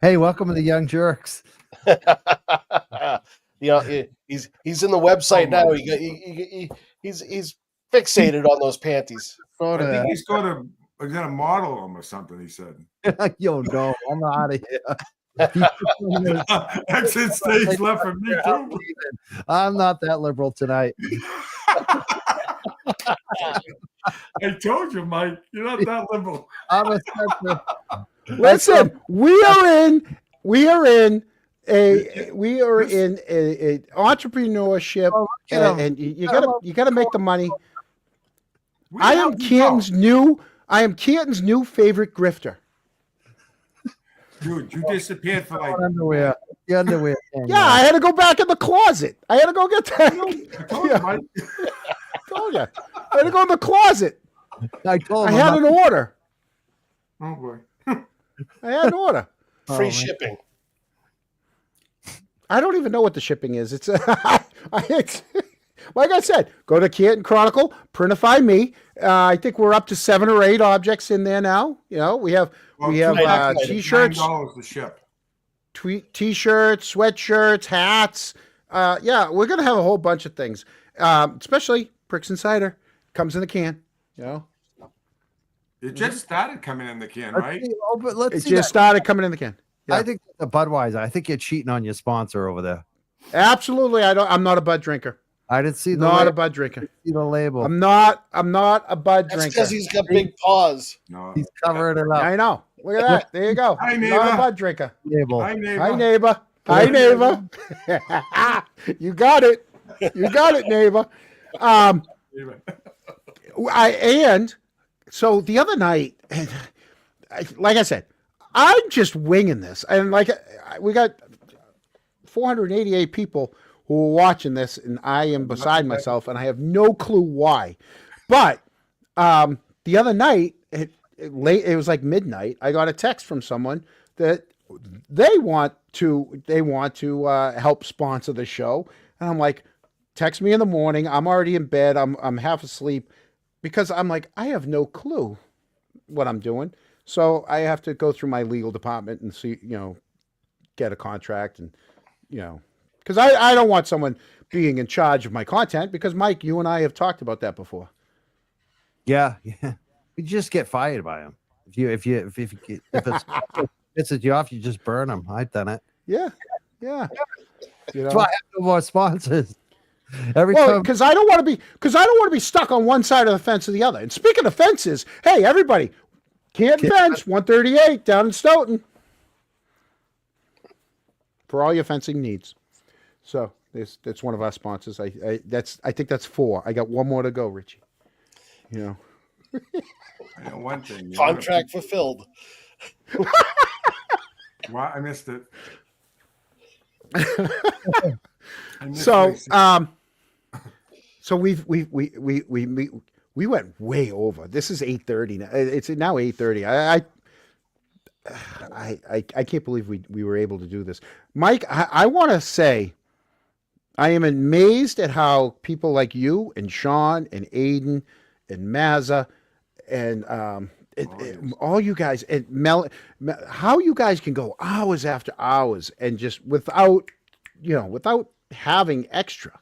[SPEAKER 4] Hey, welcome to the Young Jerks.
[SPEAKER 2] He's in the website now. He's fixated on those panties.
[SPEAKER 3] I think he's going to model them or something. He said,
[SPEAKER 4] "Yo, no, I'm out of here."
[SPEAKER 3] That's it. Stage left for me too.
[SPEAKER 4] I'm not that liberal tonight.
[SPEAKER 3] I told you, Mike. You're not that liberal.
[SPEAKER 4] I'm a center.
[SPEAKER 1] Listen, we are in a entrepreneurship,
[SPEAKER 4] Oh, look at him.
[SPEAKER 1] and you gotta make the money.
[SPEAKER 3] We
[SPEAKER 1] I
[SPEAKER 3] have
[SPEAKER 1] am
[SPEAKER 3] to
[SPEAKER 1] Canton's
[SPEAKER 3] go.
[SPEAKER 1] new favorite grifter.
[SPEAKER 3] Dude, you disappeared for like.
[SPEAKER 4] Underwear. The underwear.
[SPEAKER 1] Yeah, I had to go back in the closet. I had to go get that.
[SPEAKER 3] I told you, Mike.
[SPEAKER 1] Told you. I had to go in the closet.
[SPEAKER 4] I told
[SPEAKER 1] I
[SPEAKER 4] him.
[SPEAKER 1] had an order.
[SPEAKER 3] Oh boy.
[SPEAKER 1] I had an order.
[SPEAKER 2] Free shipping.
[SPEAKER 1] I don't even know what the shipping is. It's, it's like I said, go to Canton Chronicle, printify me. I think we're up to 7 or 8 objects in there now. You know, we have t-shirts,
[SPEAKER 3] $9 to ship.
[SPEAKER 1] T-shirts, sweatshirts, hats. Yeah, we're gonna have a whole bunch of things. Especially Pricks and Cider comes in the can. You know,
[SPEAKER 3] It just started coming in the can, right?
[SPEAKER 1] it just started coming in the can. Yeah.
[SPEAKER 4] I think the Budweiser. I think you're cheating on your sponsor over there.
[SPEAKER 1] Absolutely, I'm not a Bud drinker.
[SPEAKER 4] I didn't see the
[SPEAKER 1] Not
[SPEAKER 4] label.
[SPEAKER 1] a Bud drinker.
[SPEAKER 4] See the label.
[SPEAKER 1] I'm not a Bud
[SPEAKER 2] That's
[SPEAKER 1] drinker.
[SPEAKER 2] because he's got big paws.
[SPEAKER 3] No.
[SPEAKER 4] He's covering it up.
[SPEAKER 1] I know. Look at that. There you go.
[SPEAKER 3] Hi,
[SPEAKER 1] Not
[SPEAKER 3] neighbor.
[SPEAKER 1] a Bud drinker.
[SPEAKER 4] Label.
[SPEAKER 3] Hi, neighbor.
[SPEAKER 1] Hi, neighbor. Hi, neighbor. You got it. You got it, neighbor.
[SPEAKER 3] Neighbor.
[SPEAKER 1] So the other night, like I said, I'm just winging this, and like we got 488 people who are watching this, and I am beside myself, and I have no clue why. But the other night, it was like midnight. I got a text from someone that they want to help sponsor the show, and I'm like, text me in the morning. I'm already in bed. I'm half asleep because I'm like, I have no clue what I'm doing. So I have to go through my legal department and see, get a contract and, because I don't want someone being in charge of my content because Mike, you and I have talked about that before.
[SPEAKER 4] Yeah. You just get fired by him. If it's pisses you off, you just burn them. I've done it.
[SPEAKER 1] Yeah.
[SPEAKER 4] That's why I have no more sponsors. Every time.
[SPEAKER 1] Because I don't want to be stuck on one side of the fence or the other. And speaking of fences, hey, everybody, Canton Fence, 138 down in Stoughton. For all your fencing needs. So that's one of our sponsors. I think that's 4. I got one more to go, Richie.
[SPEAKER 3] I know one thing.
[SPEAKER 2] Contract fulfilled.
[SPEAKER 3] Well, I missed it.
[SPEAKER 1] So we went way over. This is 8:30 now. It's now 8:30. I can't believe we were able to do this. Mike, I want to say I am amazed at how people like you and Sean and Aiden and Mazza and all you guys and Mel, how you guys can go hours after hours and just without having extra.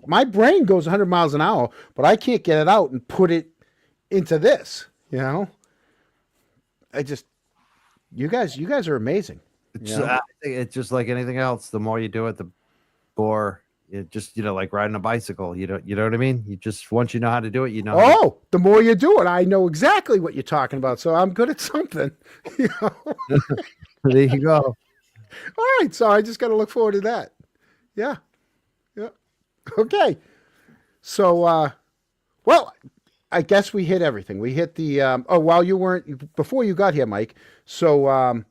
[SPEAKER 1] My brain goes 100 miles an hour, but I can't get it out and put it into this. You guys are amazing.
[SPEAKER 4] I think it's just like anything else. The more you do it, the more it just, like riding a bicycle. You know what I mean? You just, once you know how to do it, you know.
[SPEAKER 1] Oh, the more you do it, I know exactly what you're talking about. So I'm good at something.
[SPEAKER 4] There you go.
[SPEAKER 1] All right. So I just got to look forward to that. Yeah. Okay. So, well, I guess we hit everything. We hit the, before you got here, Mike. So,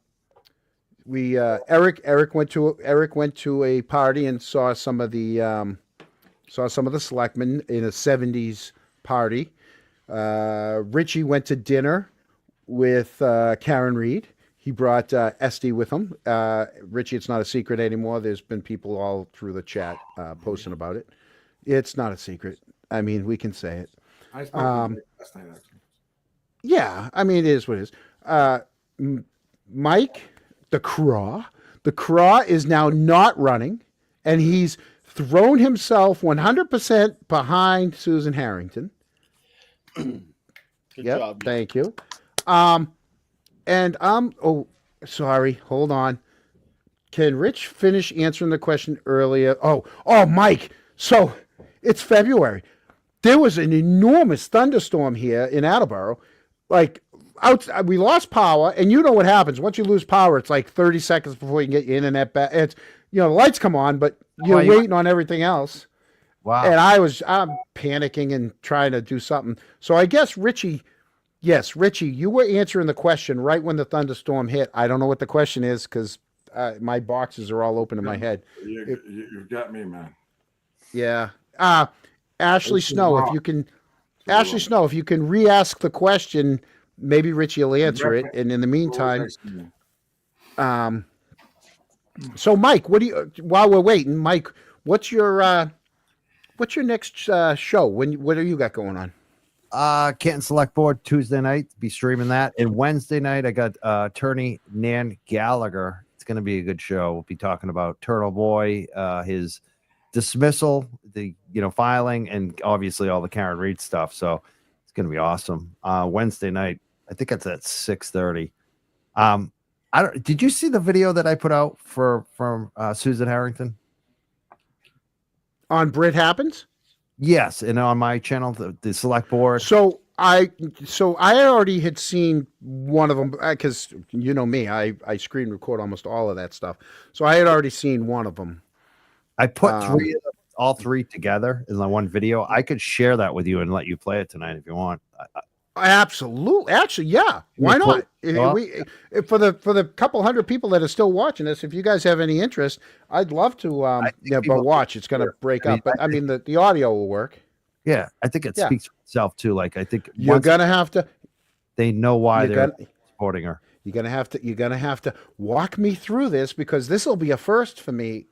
[SPEAKER 1] Eric went to a party and saw some of the selectmen in a 70s party. Richie went to dinner with, Karen Reed. He brought, Esty with him. Richie, it's not a secret anymore. There's been people all through the chat, posting about it. It's not a secret. I mean, we can say it.
[SPEAKER 3] I spoke to him last night, actually.
[SPEAKER 1] Yeah, I mean, it is what it is. Mike, the Craw is now not running, and he's thrown himself 100% behind Susan Harrington.
[SPEAKER 2] Good job.
[SPEAKER 1] Thank you. Sorry, hold on. Can Rich finish answering the question earlier? Oh, Mike. So it's February. there was an enormous thunderstorm here in Attleboro. Like, we lost power, and you know what happens once you lose power. It's like 30 seconds before you can get your internet back. It's the lights come on, but you're waiting on everything else.
[SPEAKER 4] Wow.
[SPEAKER 1] And I'm panicking and trying to do something. So I guess Richie, you were answering the question right when the thunderstorm hit. I don't know what the question is because my boxes are all open in my head.
[SPEAKER 3] You've got me, man.
[SPEAKER 1] Yeah. Ashley Snow, if you can re-ask the question, maybe Richie will answer it. And in the meantime, so Mike, while we're waiting, Mike, what's your next show? What do you got going on?
[SPEAKER 4] Canton Select Board Tuesday night, be streaming that. And Wednesday night, I got attorney Nan Gallagher. It's going to be a good show. We'll be talking about Turtle Boy, his dismissal, the filing, and obviously all the Karen Reed stuff. So it's going to be awesome. Wednesday night, I think it's at 6:30. Did you see the video that I put out from Susan Harrington?
[SPEAKER 1] On Brit Happens?
[SPEAKER 4] Yes, and on my channel, the Select Board.
[SPEAKER 1] So I already had seen one of them because you know me, I screen record almost all of that stuff. So I had already seen one of them.
[SPEAKER 4] I put all three together in the one video. I could share that with you and let you play it tonight if you want.
[SPEAKER 1] Absolutely. Actually, yeah. Why not? For the couple hundred people that are still watching this, if you guys have any interest, I'd love to but watch. It's going to break up. But I mean, the audio will work.
[SPEAKER 4] Yeah, I think it speaks for itself too. Like I think
[SPEAKER 1] you're going to have to.
[SPEAKER 4] They know why they're supporting her.
[SPEAKER 1] You're going to have to walk me through this because this will be a first for me.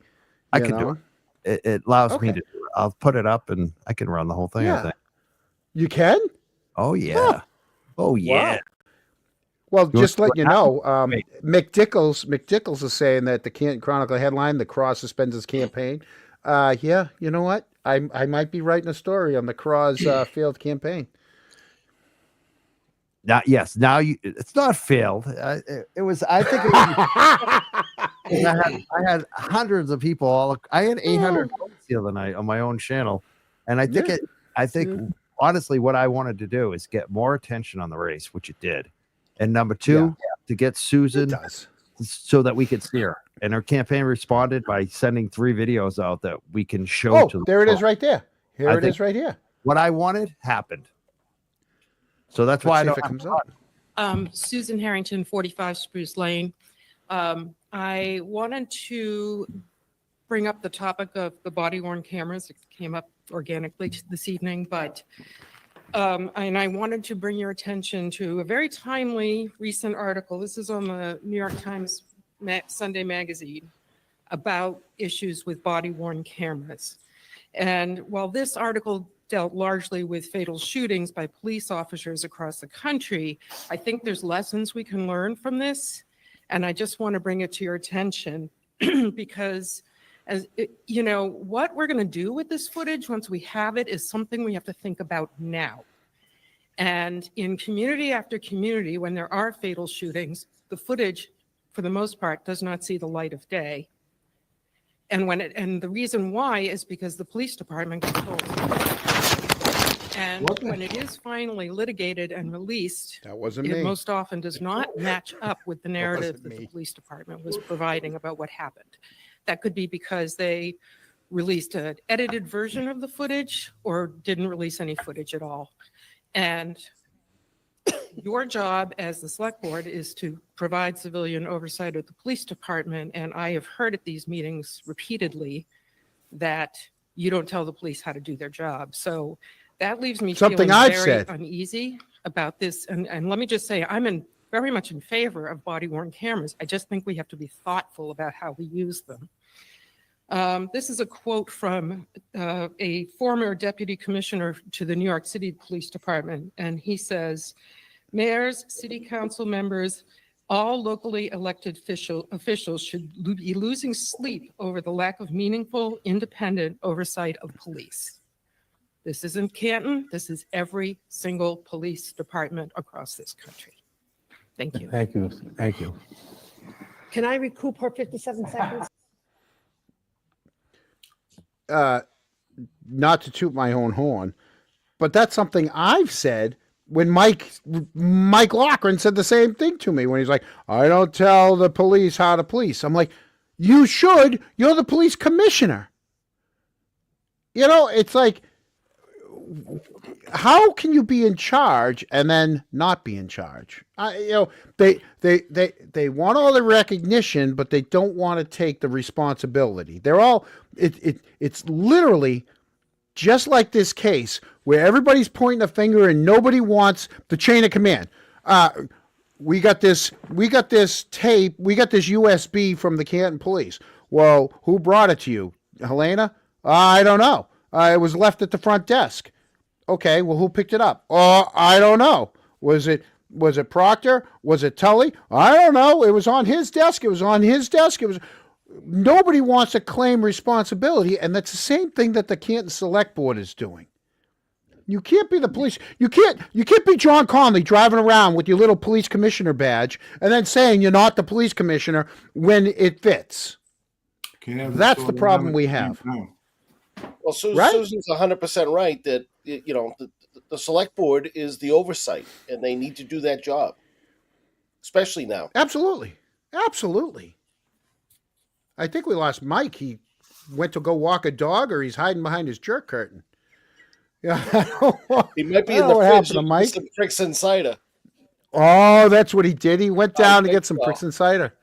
[SPEAKER 4] I can do it. It allows me to do it. I'll put it up and I can run the whole thing.
[SPEAKER 1] Yeah.
[SPEAKER 4] I think.
[SPEAKER 1] You can?
[SPEAKER 4] Oh yeah. Huh. Oh yeah.
[SPEAKER 1] Well, just letting you know, McDickles is saying that the Canton Chronicle headline, "The Craw suspends his campaign." Yeah, you know what? I might be writing a story on the Craw's failed campaign.
[SPEAKER 4] Now, yes. Now it's not failed. It was. I think it was, I had hundreds of people. I had 800 votes the other night on my own channel, and I think honestly, what I wanted to do is get more attention on the race, which it did. And number two, to get Susan so that we could see her. And her campaign responded by sending 3 videos out that we can show to
[SPEAKER 1] there it is right there. Here it is right here.
[SPEAKER 4] What I wanted happened. So that's why I don't.
[SPEAKER 1] If it comes up.
[SPEAKER 6] Susan Harrington, 45 Spruce Lane. I wanted to bring up the topic of the body-worn cameras. It came up organically this evening, but and I wanted to bring your attention to a very timely recent article. This is on the New York Times Sunday magazine about issues with body-worn cameras. And while this article dealt largely with fatal shootings by police officers across the country, I think there's lessons we can learn from this. And I just want to bring it to your attention because what we're going to do with this footage once we have it is something we have to think about now. And in community after community, when there are fatal shootings, the footage, for the most part, does not see the light of day. And the reason why is because the police department controls it. And when it is finally litigated and released, it most often does not match up with the narrative that the police department was providing about what happened. That could be because they released an edited version of the footage or didn't release any footage at all. And your job as the select board is to provide civilian oversight of the police department. And I have heard at these meetings repeatedly that you don't tell the police how to do their job. So that leaves me feeling very uneasy about this. And let me just say, I'm very much in favor of body-worn cameras. I just think we have to be thoughtful about how we use them. This is a quote from a former deputy commissioner to the New York City Police Department. And he says, mayors, city council members, all locally elected officials should be losing sleep over the lack of meaningful, independent oversight of police. This isn't Canton. This is every single police department across this country. Thank you.
[SPEAKER 7] Thank you. Thank you.
[SPEAKER 8] Can I recoup her 57 seconds?
[SPEAKER 1] Not to toot my own horn, But that's something I've said when Mike Loughran said the same thing to me when he's like, I don't tell the police how to police. I'm like, you should. You're the police commissioner. You know, it's like, how can you be in charge and then not be in charge? You know, they want all the recognition, but they don't want to take the responsibility. They're all it's literally just like this case where everybody's pointing a finger and nobody wants the chain of command. We got this tape, we got this USB from the Canton police. Well, who brought it to you? Helena? I don't know. It was left at the front desk. Okay, well, who picked it up? Oh, I don't know. Was it Proctor? Was it Tully? I don't know. It was on his desk. It was on his desk. It was. Nobody wants to claim responsibility, and that's the same thing that the Canton Select Board is doing. You can't be the police. You can't be John Conley driving around with your little police commissioner badge and then saying you're not the police commissioner when it fits. That's the problem we have.
[SPEAKER 2] Well,
[SPEAKER 1] Right?
[SPEAKER 2] Susan's 100% right that the select board is the oversight, and they need to do that job, especially now.
[SPEAKER 1] Absolutely. I think we lost Mike. He went to go walk a dog, or he's hiding behind his jerk curtain. Yeah,
[SPEAKER 2] He might be
[SPEAKER 1] I
[SPEAKER 2] in
[SPEAKER 1] don't
[SPEAKER 2] the
[SPEAKER 1] know what
[SPEAKER 2] fridge
[SPEAKER 1] happened to
[SPEAKER 2] with
[SPEAKER 1] Mike.
[SPEAKER 2] some Pricks and cider.
[SPEAKER 1] Oh, that's what he did. He went down to
[SPEAKER 2] think
[SPEAKER 1] get some
[SPEAKER 2] so.
[SPEAKER 1] Pricks and cider.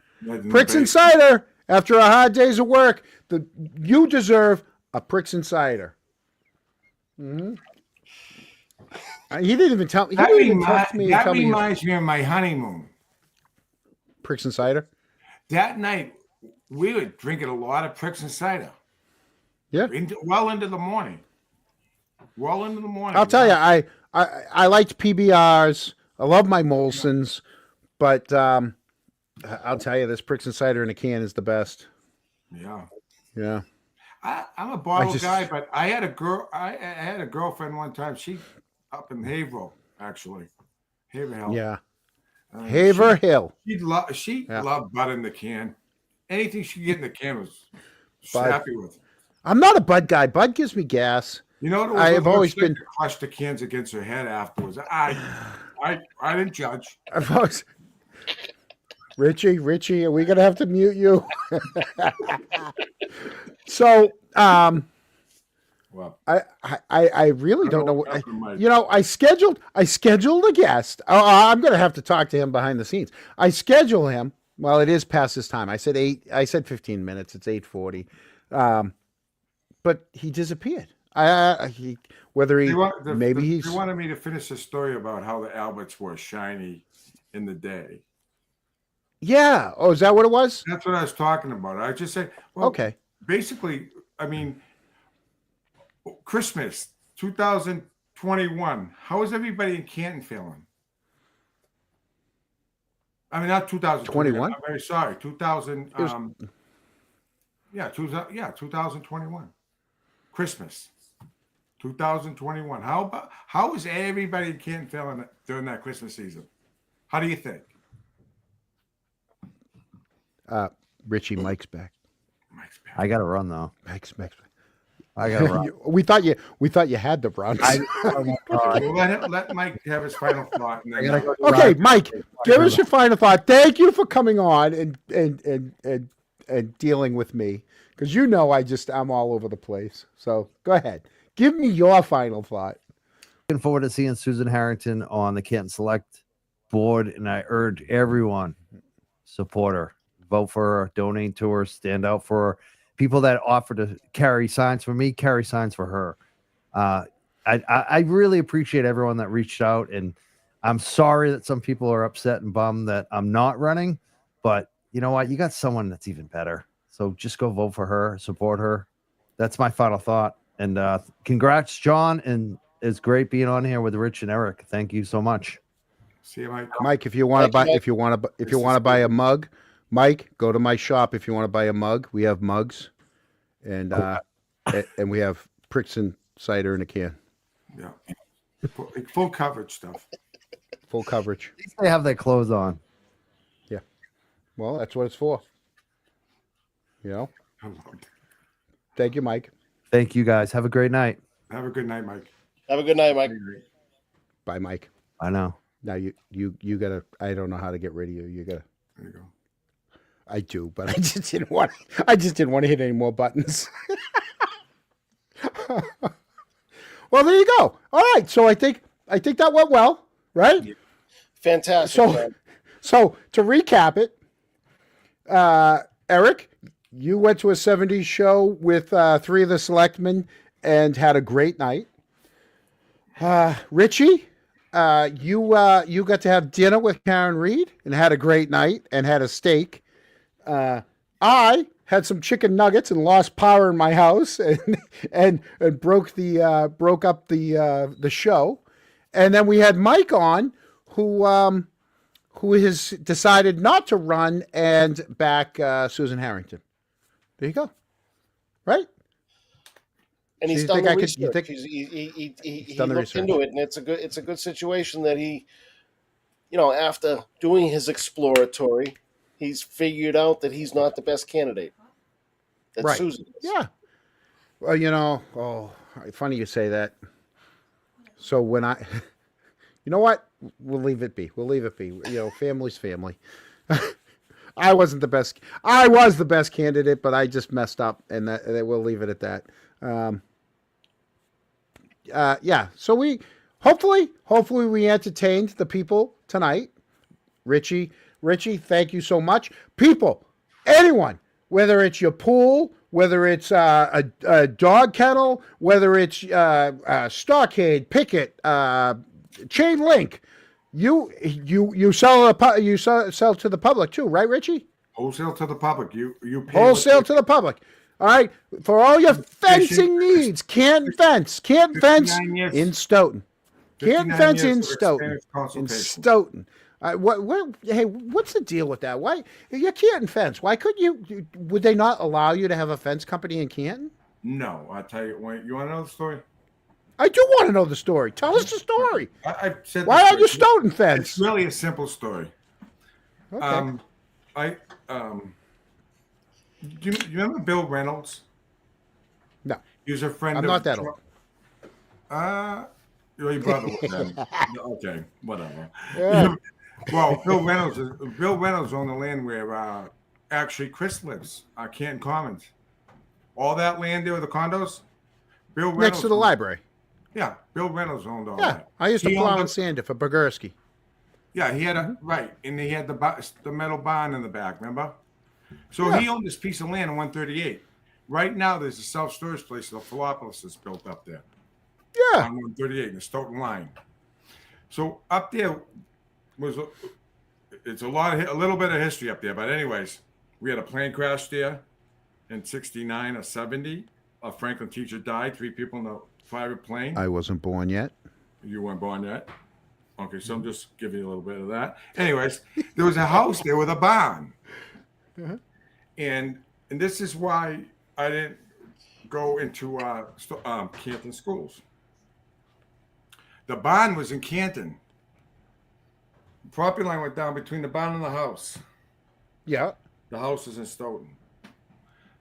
[SPEAKER 1] Pricks and cider after a hard day's of work. You deserve a Pricks and cider. Mm-hmm. He didn't even tell me. He
[SPEAKER 3] That,
[SPEAKER 1] didn't even text me and
[SPEAKER 3] that
[SPEAKER 1] tell me.
[SPEAKER 3] reminds me of my honeymoon.
[SPEAKER 1] Pricks and cider.
[SPEAKER 3] That night, we were drinking a lot of Pricks and cider.
[SPEAKER 1] Yeah.
[SPEAKER 3] Well into the morning.
[SPEAKER 1] I'll tell you, I liked PBRs. I love my Molsons, but I'll tell you, this Pricks and cider in a can is the best.
[SPEAKER 3] Yeah. I'm a bottle guy, but I had a girl. I had a girlfriend one time. She up in Haverhill, actually. Haverhill.
[SPEAKER 1] Yeah. Haverhill.
[SPEAKER 3] She loved Bud in the can. Anything she could get in the can was happy with.
[SPEAKER 1] I'm not a Bud guy. Bud gives me gas.
[SPEAKER 3] You know,
[SPEAKER 1] I have always been
[SPEAKER 3] to crush the cans against her head afterwards. I didn't judge.
[SPEAKER 1] I've always. Richie, are we gonna have to mute you? So,
[SPEAKER 3] well,
[SPEAKER 1] I really don't know. I scheduled a guest. I'm gonna have to talk to him behind the scenes. I schedule him. Well, it is past his time. I said 15 minutes. It's 8:40. But he disappeared. He wanted
[SPEAKER 3] me to finish the story about how the Alberts were shiny in the day.
[SPEAKER 1] Yeah. Oh, is that what it was?
[SPEAKER 3] That's what I was talking about. I just said, well,
[SPEAKER 1] okay.
[SPEAKER 3] Basically, I mean, Christmas 2021. How is everybody in Canton feeling? I mean, not 2021. I'm very sorry. 2021. Christmas. 2021. How is everybody in Canton feeling during that Christmas season? How do you think?
[SPEAKER 1] Richie, Mike's back.
[SPEAKER 4] I got to run though.
[SPEAKER 1] Mike's back.
[SPEAKER 4] I got to run.
[SPEAKER 1] we thought you had the run.
[SPEAKER 3] Let Mike have his final thought. And then
[SPEAKER 1] okay, Mike, give us your final thought. Thank you for coming on and dealing with me, because I'm all over the place. So go ahead, give me your final thought.
[SPEAKER 4] Looking forward to seeing Susan Harrington on the Canton Select Board, and I urge everyone support her, vote for her, donate to her, stand out for her. People that offer to carry signs for me, carry signs for her. I really appreciate everyone that reached out, and I'm sorry that some people are upset and bummed that I'm not running, but you know what? You got someone that's even better. So just go vote for her, support her. That's my final thought. And congrats, John, and it's great being on here with Rich and Eric. Thank you so much.
[SPEAKER 3] See you, Mike.
[SPEAKER 1] Mike, if you want to buy a mug, Mike, go to my shop if you want to buy a mug. We have mugs, and and we have Pricks and cider in a can.
[SPEAKER 3] Yeah, full coverage stuff.
[SPEAKER 1] Full coverage.
[SPEAKER 4] At least they have their clothes on.
[SPEAKER 1] Yeah. Well, that's what it's for. Thank you, Mike.
[SPEAKER 4] Thank you, guys. Have a great night.
[SPEAKER 3] Have a good night, Mike.
[SPEAKER 2] Have a good night, Mike.
[SPEAKER 1] Bye, Mike.
[SPEAKER 4] I know.
[SPEAKER 1] Now you gotta. I don't know how to get rid of you. You gotta.
[SPEAKER 3] There you go.
[SPEAKER 1] I do, but I just didn't want. I just didn't want to hit any more buttons. Well, there you go. All right. So I think that went well, right?
[SPEAKER 2] Fantastic.
[SPEAKER 1] So,
[SPEAKER 2] man.
[SPEAKER 1] so to recap it, Eric, you went to a '70s show with 3 of the selectmen and had a great night. Richie, you got to have dinner with Karen Reed and had a great night and had a steak. I had some chicken nuggets and lost power in my house and broke up the show. And then we had Mike on, who has decided not to run and back Susan Harrington. There you go. Right?
[SPEAKER 2] And he's
[SPEAKER 1] you
[SPEAKER 2] done
[SPEAKER 1] think
[SPEAKER 2] the
[SPEAKER 1] I could-
[SPEAKER 2] research.
[SPEAKER 1] you think-
[SPEAKER 2] He
[SPEAKER 1] done the
[SPEAKER 2] looked
[SPEAKER 1] research.
[SPEAKER 2] into it, and it's a good situation that he, after doing his exploratory, he's figured out that he's not the best candidate. That
[SPEAKER 1] Right.
[SPEAKER 2] Susan is.
[SPEAKER 1] Yeah. Well, funny you say that. So when you know what? We'll leave it be. Family's family. I wasn't the best. I was the best candidate, but I just messed up, and we'll leave it at that. Yeah. So we hopefully we entertained the people tonight. Richie, thank you so much. People, anyone, whether it's your pool, whether it's a dog kennel, whether it's stockade, picket, chain link, you sell to the public too, right, Richie?
[SPEAKER 3] Wholesale to the public. You pay
[SPEAKER 1] Wholesale to the public. All right, for all your fencing needs, Canton Fence
[SPEAKER 3] 59 years.
[SPEAKER 1] in Stoughton. Canton
[SPEAKER 3] 59
[SPEAKER 1] Fence
[SPEAKER 3] years
[SPEAKER 1] in
[SPEAKER 3] of
[SPEAKER 1] Stoughton.
[SPEAKER 3] experience
[SPEAKER 1] In
[SPEAKER 3] consultation.
[SPEAKER 1] Stoughton. Hey, what's the deal with that? Why you Canton Fence? Why couldn't you? Would they not allow you to have a fence company in Canton?
[SPEAKER 3] No, I'll tell you. You want to know the story?
[SPEAKER 1] I do want to know the story. Tell us the story.
[SPEAKER 3] I've said.
[SPEAKER 1] Why
[SPEAKER 3] the
[SPEAKER 1] aren't you
[SPEAKER 3] story.
[SPEAKER 1] Stoughton Fence?
[SPEAKER 3] It's really a simple story.
[SPEAKER 1] Okay.
[SPEAKER 3] Do you remember Bill Reynolds?
[SPEAKER 1] No,
[SPEAKER 3] He was a friend.
[SPEAKER 1] I'm
[SPEAKER 3] of
[SPEAKER 1] not that
[SPEAKER 3] Trump.
[SPEAKER 1] old.
[SPEAKER 3] Your brother was then. Okay, whatever.
[SPEAKER 1] Yeah.
[SPEAKER 3] Well, Bill Reynolds owned the land where actually Chris lives, Canton Commons. All that land there with the condos. Bill Reynolds
[SPEAKER 1] Next to the library.
[SPEAKER 3] Yeah, Bill Reynolds owned all
[SPEAKER 1] Yeah,
[SPEAKER 3] that.
[SPEAKER 1] I used to
[SPEAKER 3] He
[SPEAKER 1] plow
[SPEAKER 3] owned
[SPEAKER 1] and
[SPEAKER 3] the-
[SPEAKER 1] sand it for Bogursky.
[SPEAKER 3] Yeah, he had a right, and he had the metal barn in the back. Remember? So he owned this piece of land in 138. Right now, there's a self-storage place, the Philopolis, that's built up there
[SPEAKER 1] Yeah.
[SPEAKER 3] on 138 in the Stoughton line. So up there was it's a little bit of history up there. But anyways, we had a plane crash there in '69 or '70. A Franklin teacher died. 3 people in the private plane.
[SPEAKER 1] I wasn't born yet.
[SPEAKER 3] You weren't born yet. Okay, so I'm just giving you a little bit of that. Anyways, there was a house there with a barn, and this is why I didn't go into Canton schools. The barn was in Canton. The property line went down between the barn and the house.
[SPEAKER 1] Yeah.
[SPEAKER 3] The house is in Stoughton.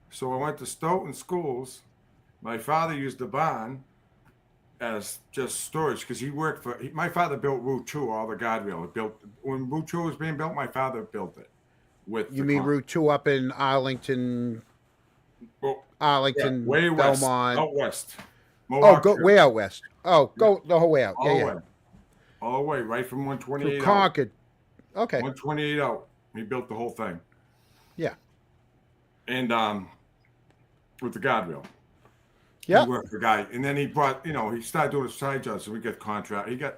[SPEAKER 3] So I went to Stoughton schools. My father used the barn as just storage because he worked for. My father built Route 2, all the guardrail. When Route 2 was being built, my father built it.
[SPEAKER 1] You mean Route 2 up in Arlington,
[SPEAKER 3] way west,
[SPEAKER 1] Belmont?
[SPEAKER 3] out west.
[SPEAKER 1] Oh, go way out west. Oh, go the whole way out.
[SPEAKER 3] all the
[SPEAKER 1] Yeah,
[SPEAKER 3] way, all the way, right from
[SPEAKER 1] Through
[SPEAKER 3] 128 out.
[SPEAKER 1] Concord. Okay.
[SPEAKER 3] 128 out. He built the whole thing,
[SPEAKER 1] Yeah.
[SPEAKER 3] and with the guardrail.
[SPEAKER 1] Yeah.
[SPEAKER 3] He worked for a guy, and then he brought, he started doing side jobs, so we got contract. He got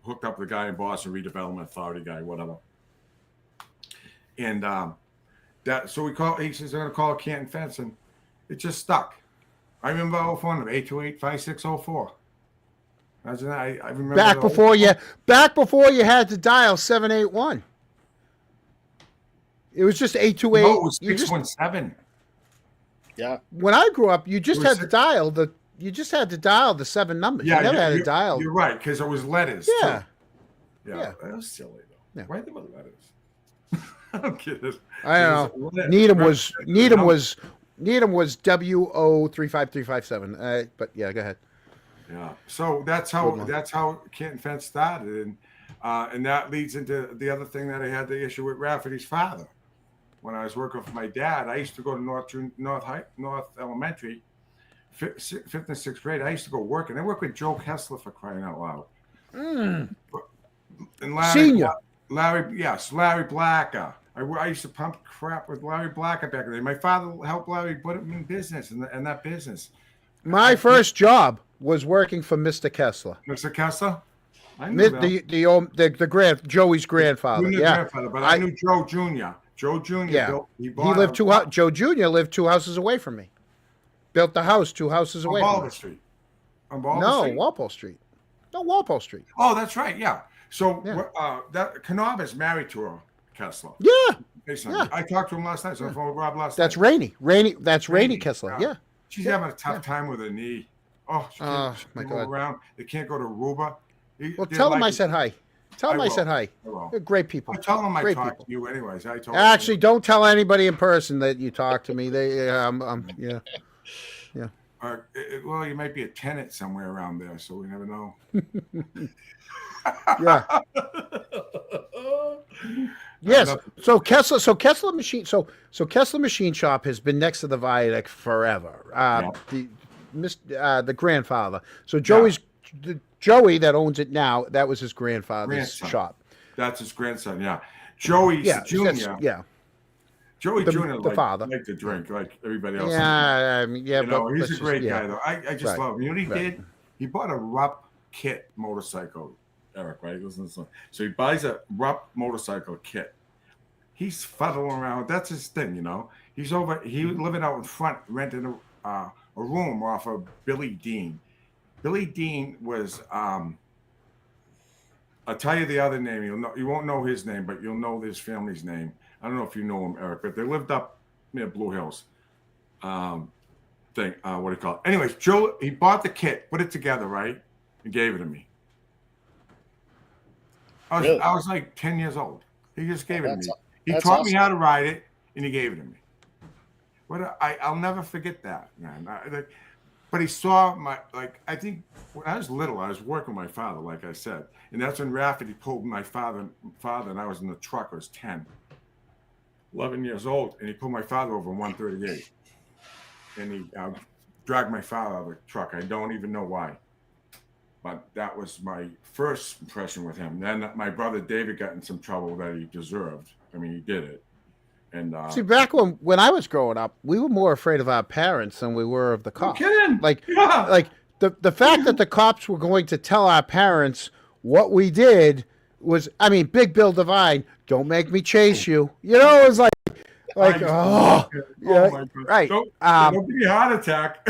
[SPEAKER 3] hooked up with a guy in Boston, redevelopment authority guy, whatever. And so he says, I'm gonna call it Canton Fence, and it just stuck. I remember our phone number 828-5604. Imagine that. I remember
[SPEAKER 1] Back
[SPEAKER 3] that.
[SPEAKER 1] before you had to dial 781. It was just 828.
[SPEAKER 3] No, it was
[SPEAKER 1] You just-
[SPEAKER 3] 617.
[SPEAKER 2] Yeah.
[SPEAKER 1] when I grew up, you just
[SPEAKER 3] It was
[SPEAKER 1] had to dial the 7 numbers.
[SPEAKER 3] Yeah,
[SPEAKER 1] you never had to dial.
[SPEAKER 3] You're right, because it was letters.
[SPEAKER 1] Yeah.
[SPEAKER 3] Too.
[SPEAKER 1] Yeah.
[SPEAKER 3] That was silly though.
[SPEAKER 1] Yeah.
[SPEAKER 3] Why the letters? I don't get this.
[SPEAKER 1] I don't know. Needham was WO35357. But yeah, go ahead.
[SPEAKER 3] Yeah. So that's how Canton Fence started, and that leads into the other thing that I had the issue with Rafferty's father. When I was working for my dad, I used to go to North Elementary, fifth and sixth grade. I used to go work, and I worked with Joe Kessler, for crying out loud. And
[SPEAKER 1] Senior.
[SPEAKER 3] Larry Blacker. I used to pump crap with Larry Blacker back then. My father helped Larry put him in business, and that business.
[SPEAKER 1] My first job was working for Mr. Kessler.
[SPEAKER 3] Mr. Kessler? I knew that.
[SPEAKER 1] Joey's grandfather.
[SPEAKER 3] Grandfather, but I knew Joe Jr. Joe Jr.
[SPEAKER 1] Yeah.
[SPEAKER 3] built,
[SPEAKER 1] Joe Jr. lived 2 houses away from me. Built the house 2 houses away from me.
[SPEAKER 3] Street.
[SPEAKER 1] Walpole Street. No, Walpole Street.
[SPEAKER 3] Oh, that's right. Yeah. So that Canarva's married to her, Kessler.
[SPEAKER 1] Yeah.
[SPEAKER 3] I talked to him last night. So I phoned Rob last
[SPEAKER 1] That's
[SPEAKER 3] night.
[SPEAKER 1] Rainey Kessler. Yeah.
[SPEAKER 3] She's having a tough time with her knee. Oh, she can't
[SPEAKER 1] my
[SPEAKER 3] move
[SPEAKER 1] God.
[SPEAKER 3] around. They can't go to Aruba.
[SPEAKER 1] Well, tell them I said hi. Tell them I said hi.
[SPEAKER 3] I will.
[SPEAKER 1] They're great people.
[SPEAKER 3] I tell them I
[SPEAKER 1] Great
[SPEAKER 3] talked
[SPEAKER 1] people.
[SPEAKER 3] to you anyways.
[SPEAKER 1] Actually, don't tell anybody in person that you talked to me. Yeah.
[SPEAKER 3] Well, you might be a tenant somewhere around there, so we never know.
[SPEAKER 1] Yeah. Yes. So Kessler Machine Shop has been next to the Viaduct forever. The grandfather. So Joey that owns it now, that was his grandfather's shop.
[SPEAKER 3] That's his grandson. Yeah. Joey Jr. Joey Jr.
[SPEAKER 1] The father.
[SPEAKER 3] Like to drink like everybody else.
[SPEAKER 1] Yeah. I mean, yeah.
[SPEAKER 3] But he's a great guy though. I just love him. You know what he did? He bought a Rupp kit motorcycle. Eric, right? So he buys a Rupp motorcycle kit. He's fuddling around. That's his thing, you know. He was living out in front, renting a room off of Billy Dean. Billy Dean was I'll tell you the other name. You won't know his name, but you'll know his family's name. I don't know if you know him, Eric, but they lived up near Blue Hills. What do you call it? Anyways, Joe, he bought the kit, put it together, right, and gave it to me. I was like 10 years old. He just gave it to me. He taught me how to ride it, and he gave it to me. I'll never forget that, man. But he saw I think when I was little, I was working with my father, like I said. And that's when Rafferty pulled my father, and I was in the truck. I was 10, 11 years old, and he pulled my father over 138. And he dragged my father out of the truck. I don't even know why. But that was my first impression with him. Then my brother David got in some trouble that he deserved. I mean, he did it. And
[SPEAKER 1] see, back when I was growing up, we were more afraid of our parents than we were of the cops.
[SPEAKER 3] No kidding.
[SPEAKER 1] Like the fact that the cops were going to tell our parents what we did was, I mean, Big Bill Devine, don't make me chase you. You know, it was like
[SPEAKER 3] my God.
[SPEAKER 1] Right.
[SPEAKER 3] Don't give me a heart attack.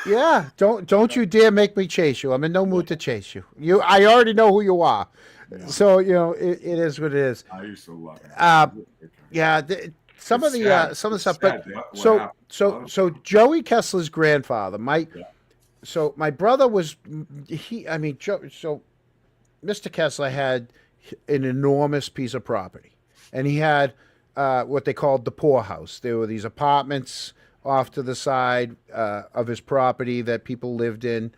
[SPEAKER 1] Yeah, don't you dare make me chase you. I'm in no mood to chase you. I already know who you are. Yeah. So it is what it is.
[SPEAKER 3] I used to love it.
[SPEAKER 1] Yeah, some of the stuff. But so Joey Kessler's grandfather, Mike. Yeah. So my brother was so Mr. Kessler had an enormous piece of property, and he had what they called the poorhouse. There were these apartments off to the side of his property that people lived in.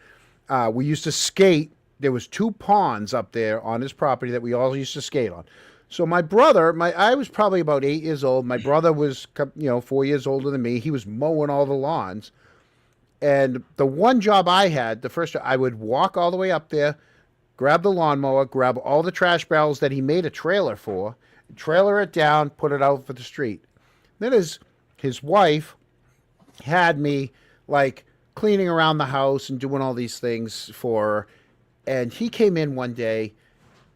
[SPEAKER 1] We used to skate. There was 2 ponds up there on his property that we all used to skate on. So my brother, I was probably about 8 years old. My brother was 4 years older than me. He was mowing all the lawns. And the one job I had, the first job, I would walk all the way up there, grab the lawnmower, grab all the trash barrels that he made a trailer for, trailer it down, put it out for the street. Then his wife had me cleaning around the house and doing all these things for her. And he came in one day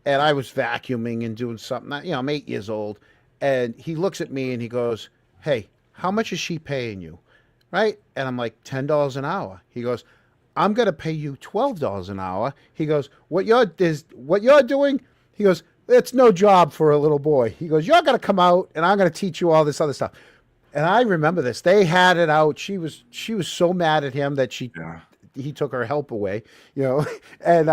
[SPEAKER 1] and I was vacuuming and doing something. I'm 8 years old. And he looks at me and he goes, "Hey, how much is she paying you?" Right? And I'm like, $10 an hour. He goes, "I'm going to pay you $12 an hour." He goes, what you're doing? He goes, "It's no job for a little boy." He goes, "You're going to come out and I'm going to teach you all this other stuff." And I remember this. They had it out. She was so mad at him that he took her help away, and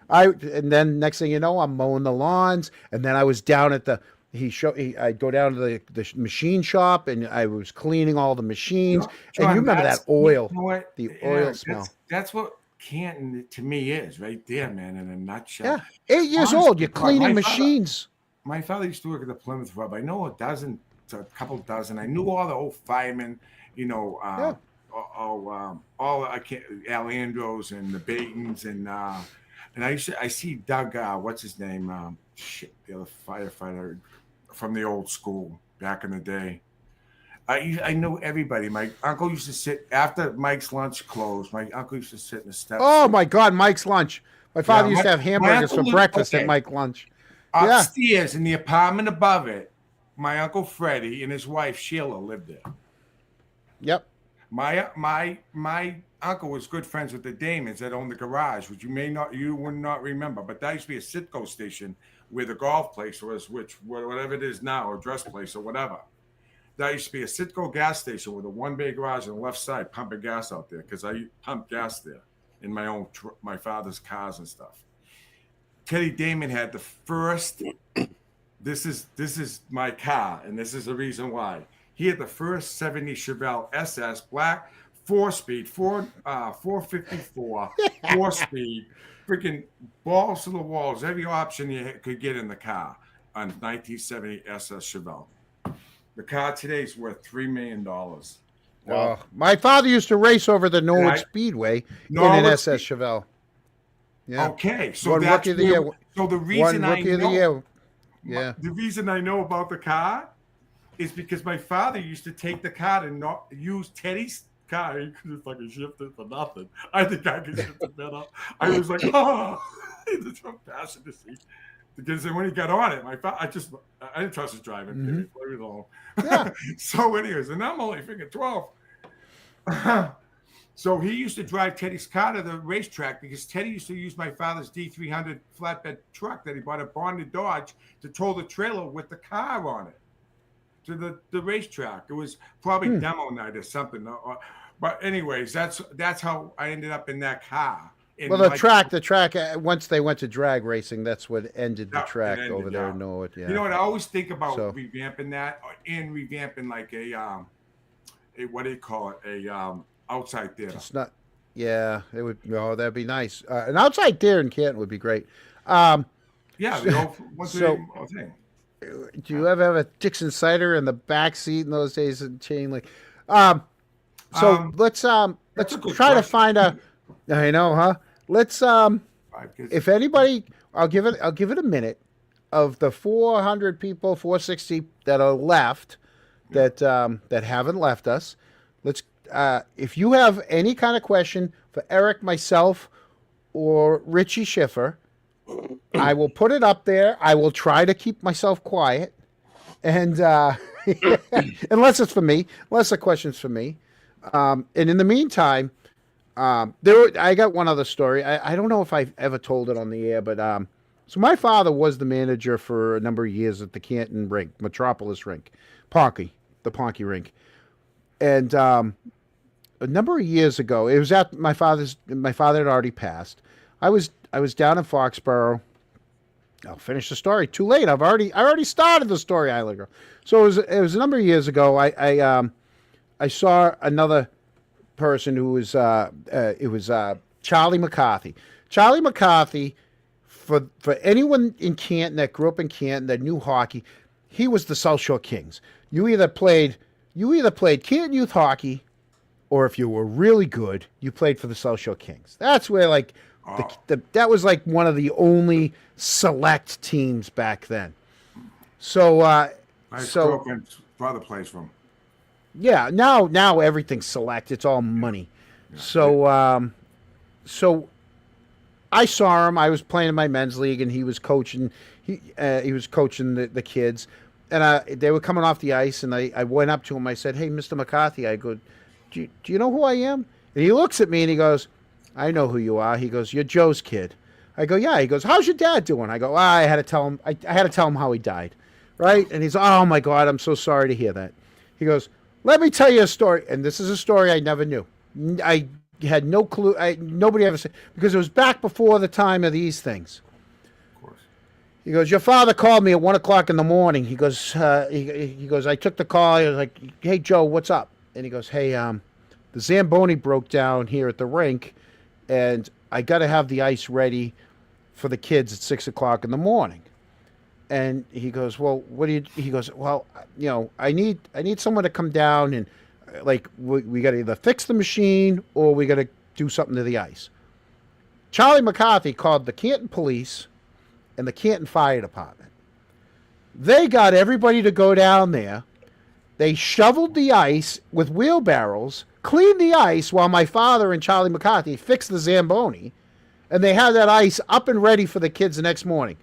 [SPEAKER 1] then next thing you know, I'm mowing the lawns, and then I was down at I'd go down to the machine shop, and I was cleaning all the machines.
[SPEAKER 3] John,
[SPEAKER 1] and you remember that oil,
[SPEAKER 3] you know
[SPEAKER 1] the oil smell.
[SPEAKER 3] That's what Canton to me is right there, man, in a nutshell.
[SPEAKER 1] Yeah, 8 years
[SPEAKER 3] Honest
[SPEAKER 1] old.
[SPEAKER 3] to
[SPEAKER 1] You're
[SPEAKER 3] God,
[SPEAKER 1] cleaning
[SPEAKER 3] my father-
[SPEAKER 1] machines.
[SPEAKER 3] My father used to work at the Plymouth Rub. I know a couple dozen. I knew all the old firemen, you know,
[SPEAKER 1] Yeah.
[SPEAKER 3] all I can't Alandros and the Batons and I see Doug. What's his name? The other firefighter from the old school back in the day. I know everybody. My uncle used to sit after Mike's lunch closed. My uncle used to sit in the steps.
[SPEAKER 1] Oh my God, Mike's lunch. My father
[SPEAKER 3] Yeah,
[SPEAKER 1] used to have
[SPEAKER 3] my
[SPEAKER 1] hamburgers for
[SPEAKER 3] uncle-
[SPEAKER 1] breakfast
[SPEAKER 3] okay.
[SPEAKER 1] at Mike's lunch. Yeah.
[SPEAKER 3] Upstairs in the apartment above it, my uncle Freddie and his wife Sheila lived there.
[SPEAKER 1] Yep.
[SPEAKER 3] My uncle was good friends with the Damons that owned the garage, which you would not remember, but that used to be a Citgo station where the golf place was, whatever it is now, or dress place or whatever. That used to be a Citgo gas station with a one bay garage on the left side, pumping gas out there because I pumped gas there in my father's cars and stuff. Teddy Damon had the first. This is my car, and this is the reason why. He had the first 70 Chevelle SS black 4-speed, 454, 4-speed, freaking balls to the walls, every option you could get in the car on 1970 SS Chevelle. The car today is worth $3 million.
[SPEAKER 1] Wow. My father used to race over the Norwood Speedway in an SS Chevelle. Yeah.
[SPEAKER 3] Okay, so
[SPEAKER 1] One
[SPEAKER 3] that's
[SPEAKER 1] rookie of the year.
[SPEAKER 3] so the reason
[SPEAKER 1] One rookie of the year. Yeah.
[SPEAKER 3] The reason I know about the car is because my father used to take the car and not use Teddy's car. He could have fucking shifted for nothing. I think I could shift it better. I was like, oh, the front passenger seat. Because then when he got on it, I didn't trust his driving.
[SPEAKER 1] Mhm.
[SPEAKER 3] Leave it alone.
[SPEAKER 1] Yeah.
[SPEAKER 3] So anyways, and I'm only freaking 12. So he used to drive Teddy's car to the racetrack because Teddy used to use my father's D300 flatbed truck that he bought at Bonded Dodge to tow the trailer with the car on it to the racetrack. It was probably demo night or something. But anyways, that's how I ended up in that car. And
[SPEAKER 1] Well, the track, once they went to drag racing, that's what ended the
[SPEAKER 3] Yeah,
[SPEAKER 1] track
[SPEAKER 3] it ended,
[SPEAKER 1] over there
[SPEAKER 3] yeah.
[SPEAKER 1] in Norwood. Yeah.
[SPEAKER 3] You know what? I always think about
[SPEAKER 1] So-
[SPEAKER 3] revamping that and revamping like a what do you call it? A outside theater.
[SPEAKER 1] It's not. Yeah, it would. Oh, that'd be nice. An outside there in Canton would be great. Yeah,
[SPEAKER 3] the old thing.
[SPEAKER 1] Do you ever have a Dixon cider in the back seat in those days and chain link? Let's
[SPEAKER 3] a good
[SPEAKER 1] try to
[SPEAKER 3] question.
[SPEAKER 1] find a. I know, huh? Let's if anybody, I'll give it a minute. Of the 400 people, 460 that are left, that haven't left us, let's. If you have any kind of question for Eric, myself, or Richie Schiffer, I will put it up there. I will try to keep myself quiet, and unless it's for me, unless the question's for me. And in the meantime, I got one other story. I don't know if I've ever told it on the air, but so my father was the manager for a number of years at the Canton rink, Metropolis rink, the Ponky rink, and a number of years ago, it was at my father had already passed. I was down in Foxborough. I'll finish the story. Too late. I already started the story. So it was a number of years ago. I saw another person who was Charlie McCarthy. Charlie McCarthy, for anyone in Canton that grew up in Canton that knew hockey, he was the South Shore Kings. You either played Canton youth hockey, or if you were really good, you played for the South Shore Kings. That's where that was like one of the only select teams back then. So
[SPEAKER 3] My girlfriend's brother plays for him.
[SPEAKER 1] yeah, now everything's select. It's all money. Yeah. So I saw him. I was playing in my men's league, and he was coaching. He was coaching the kids, and they were coming off the ice, and I went up to him. I said, "Hey, Mr. McCarthy," I go, do you know who I am? And he looks at me and he goes, "I know who you are." He goes, "You're Joe's kid." I go, "Yeah." He goes, "How's your dad doing?" I go, I had to tell him. I had to tell him how he died, right? And he's, "Oh my God, I'm so sorry to hear that." He goes, "Let me tell you a story," and this is a story I never knew. I had no clue. Nobody ever said, because it was back before the time of these things.
[SPEAKER 3] Of course.
[SPEAKER 1] He goes, "Your father called me at 1:00 in the morning." He goes, he goes, "I took the call." He was like, "Hey Joe, what's up?" And he goes, "Hey, the Zamboni broke down here at the rink. and I got to have the ice ready for the kids at 6 o'clock in the morning. And he goes, well, what do you? He goes, well, I need someone to come down and like we got to either fix the machine or we got to do something to the ice. Charlie McCarthy called the Canton police and the Canton Fire Department. They got everybody to go down there. They shoveled the ice with wheelbarrows, cleaned the ice while my father and Charlie McCarthy fixed the Zamboni, and they had that ice up and ready for the kids the next morning.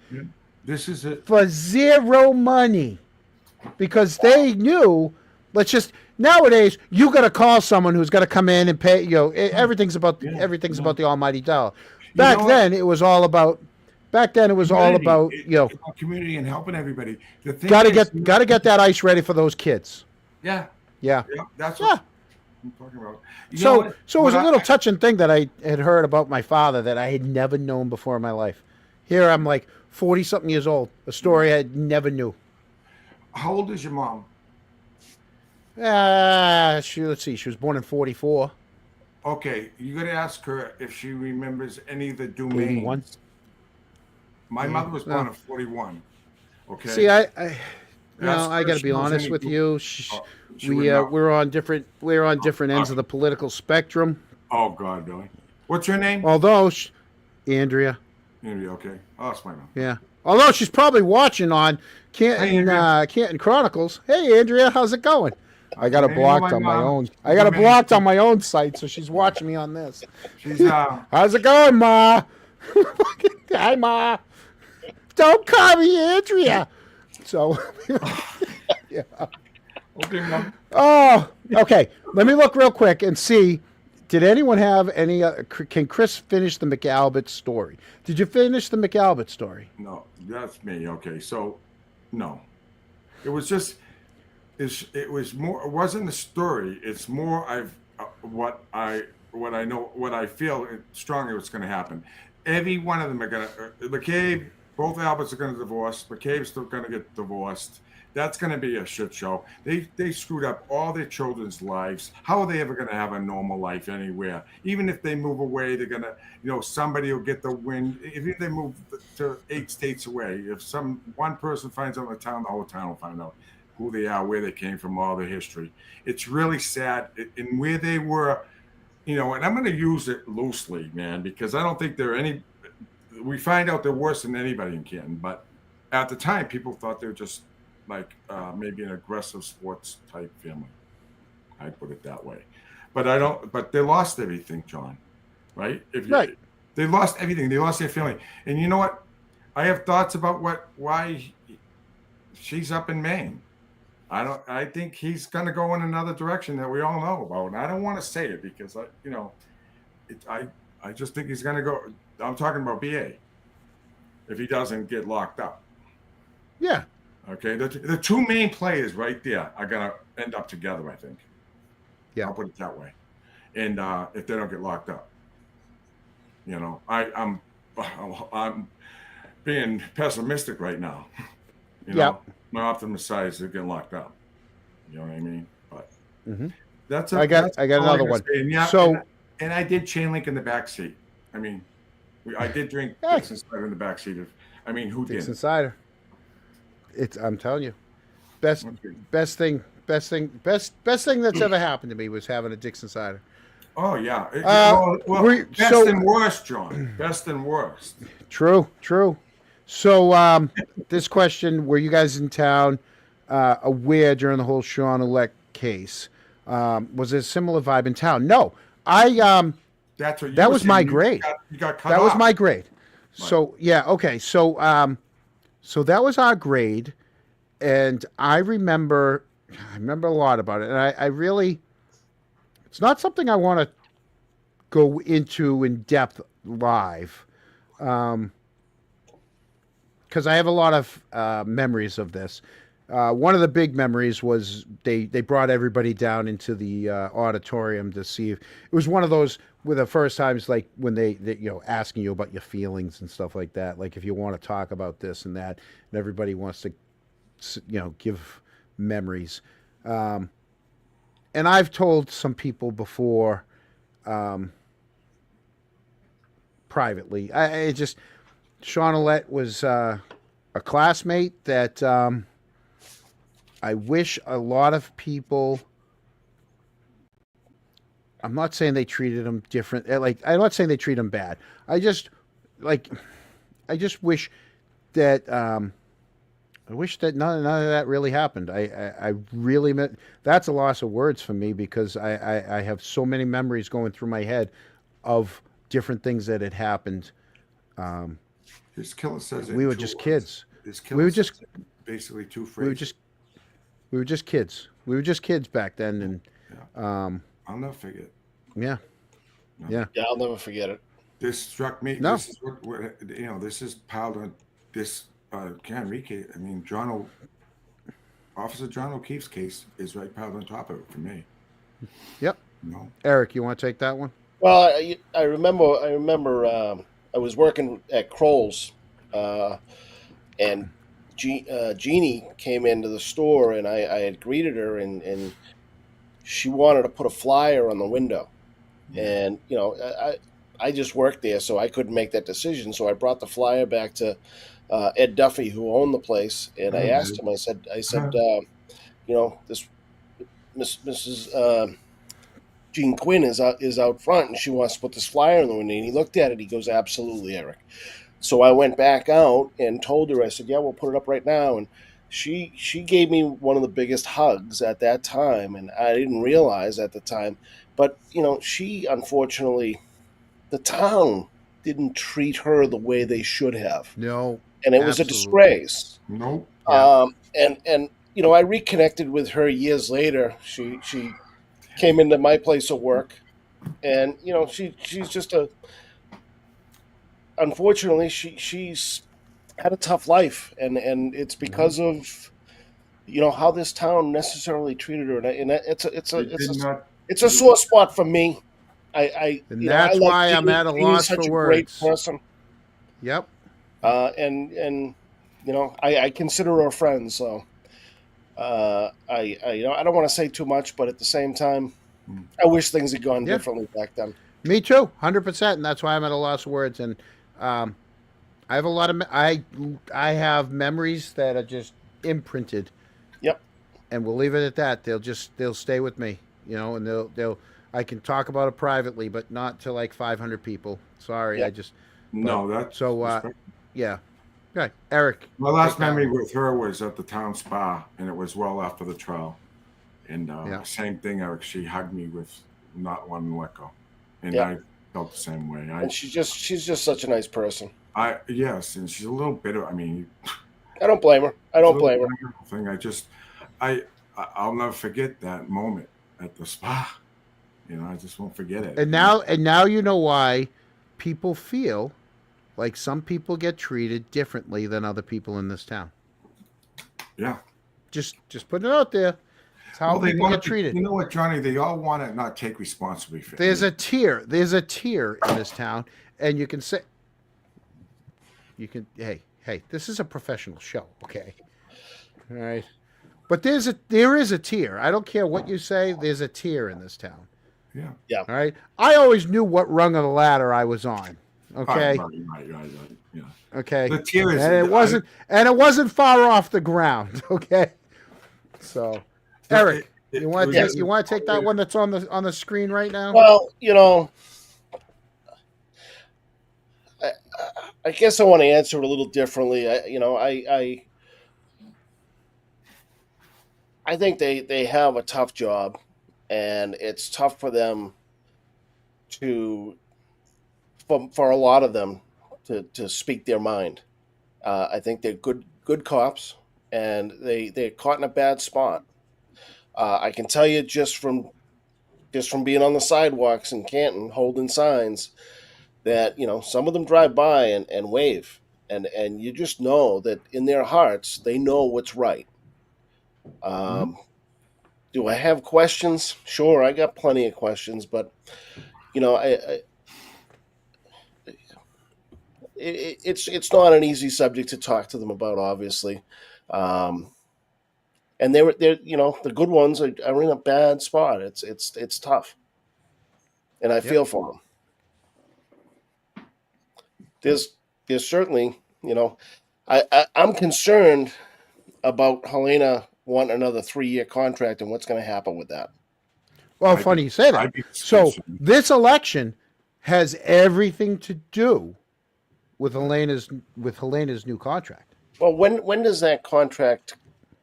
[SPEAKER 3] This is it.
[SPEAKER 1] For zero money. Because they knew, nowadays, you got to call someone who's got to come in and pay, everything's about the almighty dollar. Back then, it was all about
[SPEAKER 3] community and helping everybody. The thing
[SPEAKER 1] got to get that ice ready for those kids.
[SPEAKER 3] Yeah.
[SPEAKER 1] Yeah.
[SPEAKER 3] That's what I'm talking about.
[SPEAKER 1] So it was a little touching thing that I had heard about my father that I had never known before in my life. Here I'm like 40-something years old, a story I never knew.
[SPEAKER 3] How old is your mom?
[SPEAKER 1] Let's see, she was born in 1944.
[SPEAKER 3] Okay, you got to ask her if she remembers any of the domains.
[SPEAKER 1] 81.
[SPEAKER 3] My mother was born in 41. Okay.
[SPEAKER 1] See, I got to be honest with you. We're on different ends of the political spectrum.
[SPEAKER 3] Oh God, really? What's your name?
[SPEAKER 1] Although, Andrea.
[SPEAKER 3] Andrea, okay. Oh, that's my mom.
[SPEAKER 1] Yeah. Although she's probably watching on Canton Chronicles. Hey, Andrea, how's it going? I got it blocked on my own. I got it blocked on my own site, so she's watching me on this.
[SPEAKER 3] She's
[SPEAKER 1] how's it going, Ma? Hi, Ma. Don't call me Andrea. So, yeah.
[SPEAKER 3] Okay, Mom.
[SPEAKER 1] Oh, okay. Let me look real quick and see. Did anyone have any? Can Chris finish the McAlbert story? Did you finish the McAlbert story?
[SPEAKER 3] No, that's me. Okay, so no, it was just. It was more. It wasn't a story. It's more. What I know. What I feel strongly what's going to happen. Every one of them are going to. McCabe. Both Alberts are going to divorce. McCabe's still going to get divorced. That's going to be a shit show. They screwed up all their children's lives. How are they ever going to have a normal life anywhere? Even if they move away, they're going to, somebody will get the wind. Even if they move to 8 states away, if one person finds out in the town, the whole town will find out who they are, where they came from, all their history. It's really sad. And where they were, and I'm going to use it loosely, man, because I don't think there are any. We find out they're worse than anybody in Canton, but at the time, people thought they were just like maybe an aggressive sports type family. I put it that way, but I don't. But they lost everything, John. Right?
[SPEAKER 1] Right.
[SPEAKER 3] They lost everything. They lost their family. And you know what? I have thoughts about why she's up in Maine. I think he's going to go in another direction that we all know about, and I don't want to say it because I just think he's going to go. I'm talking about BA. If he doesn't get locked up.
[SPEAKER 1] Yeah.
[SPEAKER 3] Okay. The two main players right there are going to end up together, I think.
[SPEAKER 1] Yeah.
[SPEAKER 3] I'll put it that way. And if they don't get locked up, I'm being pessimistic right now. My optimist side is they're getting locked up. You know what I mean? But I got
[SPEAKER 1] another one.
[SPEAKER 3] And I did chain link in the back seat. I mean, I did drink Dixon cider in the back seat. Who did?
[SPEAKER 1] Dixon cider. I'm telling you, best thing that's ever happened to me was having a Dixon cider.
[SPEAKER 3] Oh yeah. Best and worst, John. Best and worst.
[SPEAKER 1] True. So this question: were you guys in town aware during the whole Sean Ulett case? Was there a similar vibe in town? No, that was my grade.
[SPEAKER 3] You got cut
[SPEAKER 1] that
[SPEAKER 3] off.
[SPEAKER 1] was my grade.
[SPEAKER 3] Right.
[SPEAKER 1] So yeah, okay. So that was our grade, and I remember a lot about it, and I really, it's not something I want to go into in depth live, because I have a lot of memories of this. One of the big memories was they brought everybody down into the auditorium to see if it was one of those with the first times, like when they asking you about your feelings and stuff like that, like if you want to talk about this and that, and everybody wants to give memories. And I've told some people before, privately. I just Sean Ouellette was a classmate that I wish a lot of people. I'm not saying they treated him different. Like I'm not saying they treat him bad. I just wish that none of that really happened. I really meant that's a loss of words for me because I have so many memories going through my head of different things that had happened.
[SPEAKER 3] His killer says it
[SPEAKER 1] We
[SPEAKER 3] in
[SPEAKER 1] were
[SPEAKER 3] 2
[SPEAKER 1] just
[SPEAKER 3] words.
[SPEAKER 1] kids.
[SPEAKER 3] His
[SPEAKER 1] We
[SPEAKER 3] killer
[SPEAKER 1] were
[SPEAKER 3] says
[SPEAKER 1] just
[SPEAKER 3] it basically 2
[SPEAKER 1] we
[SPEAKER 3] phrases.
[SPEAKER 1] were just kids. We were just kids back then, and
[SPEAKER 3] I'll never forget.
[SPEAKER 1] yeah,
[SPEAKER 3] No.
[SPEAKER 1] yeah.
[SPEAKER 2] Yeah, I'll never forget it.
[SPEAKER 3] This struck me.
[SPEAKER 1] No.
[SPEAKER 3] This is what this is piled on this Enrique. I mean, Officer John O'Keefe's case is right piled on top of it for me.
[SPEAKER 1] Yep.
[SPEAKER 3] No.
[SPEAKER 1] Eric, you want to take that one?
[SPEAKER 2] Well, I remember. I was working at Kroll's, and Jeannie came into the store, and I had greeted her, and she wanted to put a flyer on the window, and I just worked there, so I couldn't make that decision. So I brought the flyer back to Ed Duffy, who owned the place, and I asked him. I said, this Mrs. Jean Quinn is out front, and she wants to put this flyer in the window. And he looked at it. He goes, "Absolutely, Eric." So I went back out and told her. I said, "Yeah, we'll put it up right now." And she gave me one of the biggest hugs at that time, and I didn't realize at the time. But she unfortunately, the town didn't treat her the way they should have,
[SPEAKER 1] No.
[SPEAKER 2] and it was a
[SPEAKER 1] Absolutely.
[SPEAKER 2] disgrace.
[SPEAKER 3] Nope.
[SPEAKER 1] Yeah.
[SPEAKER 2] And I reconnected with her years later. She came into my place of work, and she's just unfortunately she's had a tough life, and it's because of how this town necessarily treated her, and it's a sore spot for me.
[SPEAKER 1] And that's why I'm at a loss
[SPEAKER 2] such
[SPEAKER 1] for
[SPEAKER 2] a great
[SPEAKER 1] words.
[SPEAKER 2] person,
[SPEAKER 1] Yep.
[SPEAKER 2] and I consider her a friend, so I don't want to say too much, but at the same time, I wish things had gone differently back then.
[SPEAKER 1] Me too, 100%, and that's why I'm at a loss of words. And I have a lot of I have memories that are just imprinted.
[SPEAKER 2] Yep.
[SPEAKER 1] And we'll leave it at that. They'll stay with me, and they'll I can talk about it privately, but not to like 500 people. Sorry,
[SPEAKER 2] Yep.
[SPEAKER 3] That's
[SPEAKER 1] so. Yeah. Okay, Eric.
[SPEAKER 3] My last
[SPEAKER 1] take that
[SPEAKER 3] memory
[SPEAKER 1] one.
[SPEAKER 3] with her was at the town spa, and it was well after the trial. And same thing, Eric. She hugged me with not wanting to let go, and I felt the same way.
[SPEAKER 2] And she's just such a nice person.
[SPEAKER 3] Yes, and she's a little bitter. I mean,
[SPEAKER 2] I don't blame her. I don't blame her.
[SPEAKER 3] Thing. I'll never forget that moment at the spa. I just won't forget it.
[SPEAKER 1] And now you know why people feel like some people get treated differently than other people in this town.
[SPEAKER 3] Yeah.
[SPEAKER 1] Just putting it out there. It's how people get treated.
[SPEAKER 3] You know what, Johnny? They all want to not take responsibility for it.
[SPEAKER 1] There's a tier in this town, and you can say, hey, this is a professional show, okay? All right. But there is a tier. I don't care what you say. There's a tier in this town.
[SPEAKER 3] Yeah.
[SPEAKER 2] Yeah.
[SPEAKER 1] All right. I always knew what rung of the ladder I was on. Okay.
[SPEAKER 3] Right. Yeah.
[SPEAKER 1] Okay.
[SPEAKER 3] The tier is,
[SPEAKER 1] and it wasn't far off the ground. Okay. So, Eric, you want to take that one that's on the screen right now?
[SPEAKER 2] Well, I guess I want to answer it a little differently. I think they have a tough job, and it's tough for them for a lot of them to speak their mind. I think they're good cops, and they're caught in a bad spot. I can tell you just from being on the sidewalks in Canton holding signs that some of them drive by and wave, and you just know that in their hearts they know what's right. Do I have questions? Sure, I got plenty of questions, but it's not an easy subject to talk to them about, obviously. And they're the good ones are in a bad spot. It's tough, and I feel for them. there's certainly, I'm concerned about Helena wanting another 3-year contract and what's going to happen with that.
[SPEAKER 1] Well, funny you say that.
[SPEAKER 3] I'd be
[SPEAKER 1] So
[SPEAKER 3] concerned.
[SPEAKER 1] this election has everything to do with Helena's new contract.
[SPEAKER 2] Well, when does that contract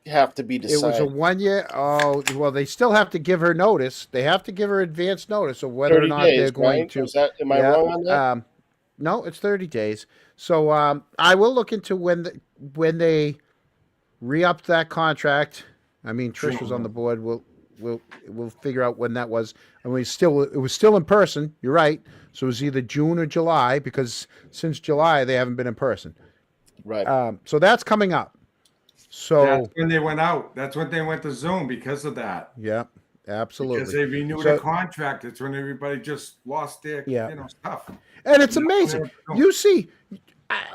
[SPEAKER 2] have to be
[SPEAKER 1] It
[SPEAKER 2] decided?
[SPEAKER 1] was a 1 year. Oh, well, they still have to give her notice. They have to give her advance notice of whether
[SPEAKER 2] 30
[SPEAKER 1] or not
[SPEAKER 2] days,
[SPEAKER 1] they're going
[SPEAKER 2] right?
[SPEAKER 1] to.
[SPEAKER 2] Am I wrong on that?
[SPEAKER 1] No, it's 30 days. So I will look into when they re-upped that contract. I mean, Trish was on the board. We'll figure out when that was. And it was still in person. You're right. So it was either June or July, because since July they haven't been in person.
[SPEAKER 2] Right.
[SPEAKER 1] So that's coming up. So
[SPEAKER 3] That's when they went out. That's when they went to Zoom because of that.
[SPEAKER 1] yeah, absolutely.
[SPEAKER 3] Because they renewed
[SPEAKER 1] So-
[SPEAKER 3] the contract. It's when everybody just lost their stuff.
[SPEAKER 1] And it's amazing. You see,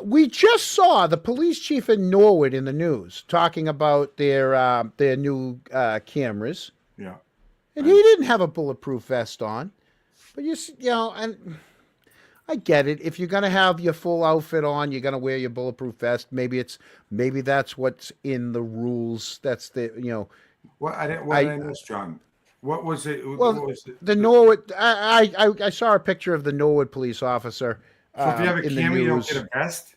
[SPEAKER 1] we just saw the police chief in Norwood in the news talking about their new cameras,
[SPEAKER 3] Yeah.
[SPEAKER 1] and he didn't have a bulletproof vest on. But and I get it. If you're gonna have your full outfit on, you're gonna wear your bulletproof vest. Maybe that's what's in the rules. That's
[SPEAKER 3] What I didn't miss, John. What was it?
[SPEAKER 1] Well,
[SPEAKER 3] what was it?
[SPEAKER 1] the Norwood. I saw a picture of the Norwood police officer.
[SPEAKER 3] So if you have a
[SPEAKER 1] in the
[SPEAKER 3] camera, you don't
[SPEAKER 1] news.
[SPEAKER 3] get a vest.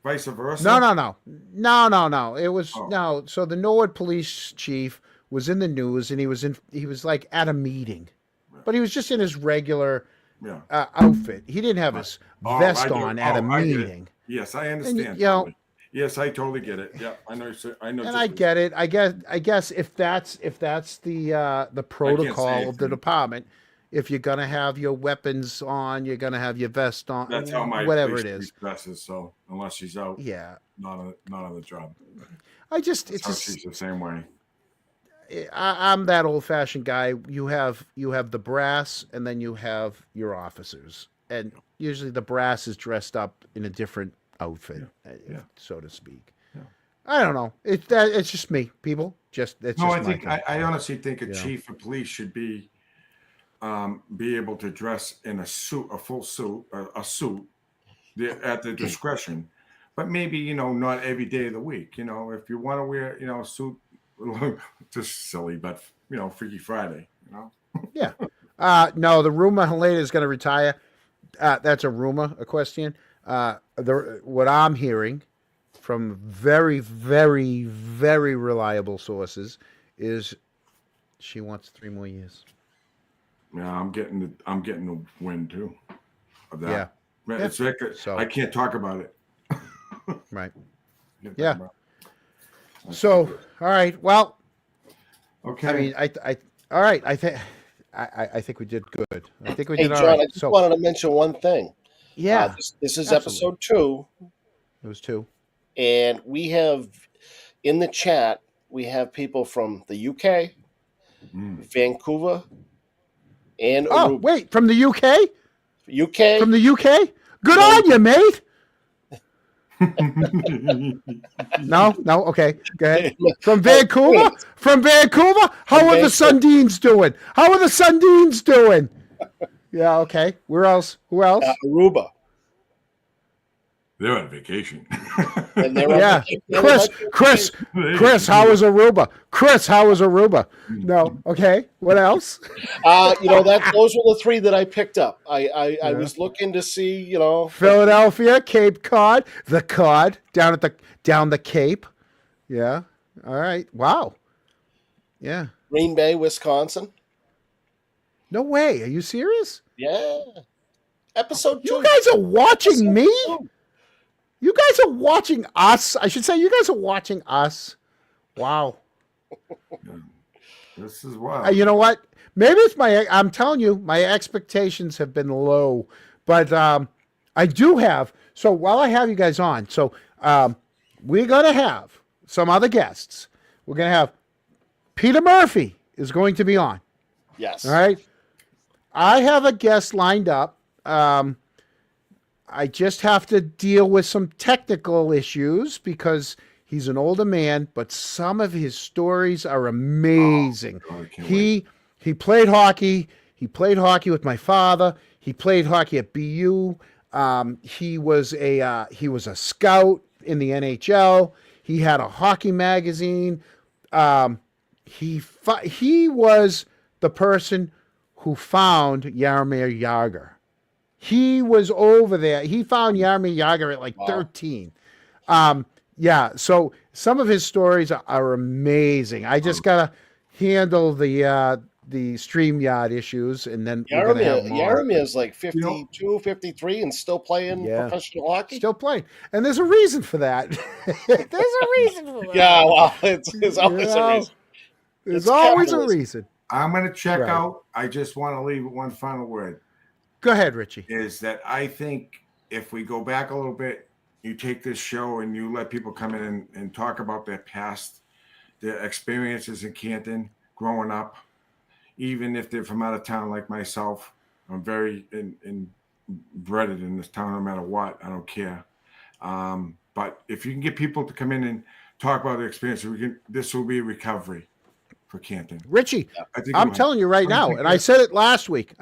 [SPEAKER 3] Vice versa.
[SPEAKER 1] No. It was
[SPEAKER 3] Oh.
[SPEAKER 1] no. So the Norwood police chief was in the news, and he was like at a meeting, but he was just in his regular
[SPEAKER 3] Yeah.
[SPEAKER 1] outfit. He didn't have his
[SPEAKER 3] Oh,
[SPEAKER 1] vest
[SPEAKER 3] I do.
[SPEAKER 1] on at a
[SPEAKER 3] I get it.
[SPEAKER 1] meeting.
[SPEAKER 3] Yes, I understand.
[SPEAKER 1] you know-
[SPEAKER 3] totally. Yes, I totally get it. Yeah, I know. I know.
[SPEAKER 1] And I get it. I guess if that's the protocol of the
[SPEAKER 3] anything.
[SPEAKER 1] department, if you're gonna have your weapons on, you're gonna have your vest on.
[SPEAKER 3] That's how my
[SPEAKER 1] whatever
[SPEAKER 3] police
[SPEAKER 1] it is.
[SPEAKER 3] chief dresses. So unless she's out,
[SPEAKER 1] Yeah.
[SPEAKER 3] not on the job.
[SPEAKER 1] It's
[SPEAKER 3] So
[SPEAKER 1] just
[SPEAKER 3] she's the same way.
[SPEAKER 1] I'm that old fashioned guy. You have the brass, and then you have your officers, and usually the brass is dressed up in a different outfit,
[SPEAKER 3] Yeah.
[SPEAKER 1] so to speak.
[SPEAKER 3] Yeah.
[SPEAKER 1] I don't know. It's just me, people. It's
[SPEAKER 3] No,
[SPEAKER 1] just
[SPEAKER 3] I
[SPEAKER 1] my
[SPEAKER 3] think
[SPEAKER 1] thing.
[SPEAKER 3] I honestly think a
[SPEAKER 1] Yeah.
[SPEAKER 3] chief of police should be able to dress in a suit, a full suit, a suit, at their discretion. But maybe not every day of the week. If you want to wear a suit, just silly, but Freaky Friday.
[SPEAKER 1] Yeah. No, the rumor Helena is going to retire. That's a rumor, a question. What I'm hearing from very, very, very reliable sources is she wants 3 more years.
[SPEAKER 3] Yeah, I'm getting the win too. Of that.
[SPEAKER 1] Yeah.
[SPEAKER 3] Man, it's like
[SPEAKER 1] So-
[SPEAKER 3] I can't talk about it.
[SPEAKER 1] Right.
[SPEAKER 3] Can't talk
[SPEAKER 1] Yeah.
[SPEAKER 3] about it.
[SPEAKER 1] So, all right. Well,
[SPEAKER 3] Okay.
[SPEAKER 1] I mean, all right. I think we did good. I think we
[SPEAKER 2] Hey,
[SPEAKER 1] did all
[SPEAKER 2] John,
[SPEAKER 1] right.
[SPEAKER 2] I just
[SPEAKER 1] So,
[SPEAKER 2] wanted to mention one thing.
[SPEAKER 1] yeah,
[SPEAKER 2] This is
[SPEAKER 1] absolutely.
[SPEAKER 2] episode 2,
[SPEAKER 1] it was 2.
[SPEAKER 2] and we have in the chat we have people from the UK, Vancouver, and
[SPEAKER 1] Oh,
[SPEAKER 2] Aruba.
[SPEAKER 1] wait, from the UK?
[SPEAKER 2] UK.
[SPEAKER 1] From the UK? Good on you, mate. No, okay, go ahead. From Vancouver? From Vancouver? How
[SPEAKER 2] From
[SPEAKER 1] are the Sundines doing? How are the Sundines doing? Yeah, okay. Where else? Who else?
[SPEAKER 2] Aruba.
[SPEAKER 3] They're on vacation.
[SPEAKER 2] And they're on
[SPEAKER 1] Yeah,
[SPEAKER 2] vacation.
[SPEAKER 1] Chris, how was Aruba? Chris, how was Aruba? No, okay. What else?
[SPEAKER 2] Those were the 3 that I picked up. I was looking to see,
[SPEAKER 1] Philadelphia, Cape Cod, the Cod down the Cape. Yeah. All right. Wow. Yeah.
[SPEAKER 2] Green Bay, Wisconsin.
[SPEAKER 1] No way. Are you serious?
[SPEAKER 2] Yeah. Episode 2.
[SPEAKER 1] You guys are watching me?
[SPEAKER 2] Episode 2.
[SPEAKER 1] You guys are watching us. I should say you guys are watching us. Wow.
[SPEAKER 3] This is wild.
[SPEAKER 1] You know what? Maybe it's I'm telling you, my expectations have been low. But I do have, so while I have you guys on, so we're going to have some other guests. We're going to have Peter Murphy is going to be on.
[SPEAKER 2] Yes.
[SPEAKER 1] All right. I have a guest lined up. I just have to deal with some technical issues because he's an older man, but some of his stories are amazing.
[SPEAKER 3] Oh, God, I can't
[SPEAKER 1] He played hockey. He played hockey with my father. He played hockey at BU. He was a scout in the NHL. He had a hockey magazine. He was the person who found Yarmir Yager. He was over there. He found Yarmir Yager at like 13. Yeah, so some of his stories are amazing. I just gotta handle the StreamYard issues, and then we're gonna have more.
[SPEAKER 2] Yaromir's like 52, 53 and still playing professional hockey.
[SPEAKER 1] Still playing, and there's a reason for that. There's a reason for that.
[SPEAKER 2] Yeah, well, it's always a reason.
[SPEAKER 1] There's always a reason.
[SPEAKER 3] I'm going to check out. I just want to leave one final word.
[SPEAKER 1] Go ahead, Richie.
[SPEAKER 3] Is that I think if we go back a little bit, you take this show and you let people come in and talk about their past, their experiences in Canton growing up, even if they're from out of town like myself. I'm very bred in this town no matter what. I don't care. But if you can get people to come in and talk about their experience, this will be a recovery for Canton.
[SPEAKER 1] Richie, I'm telling you right now, and I said it last week.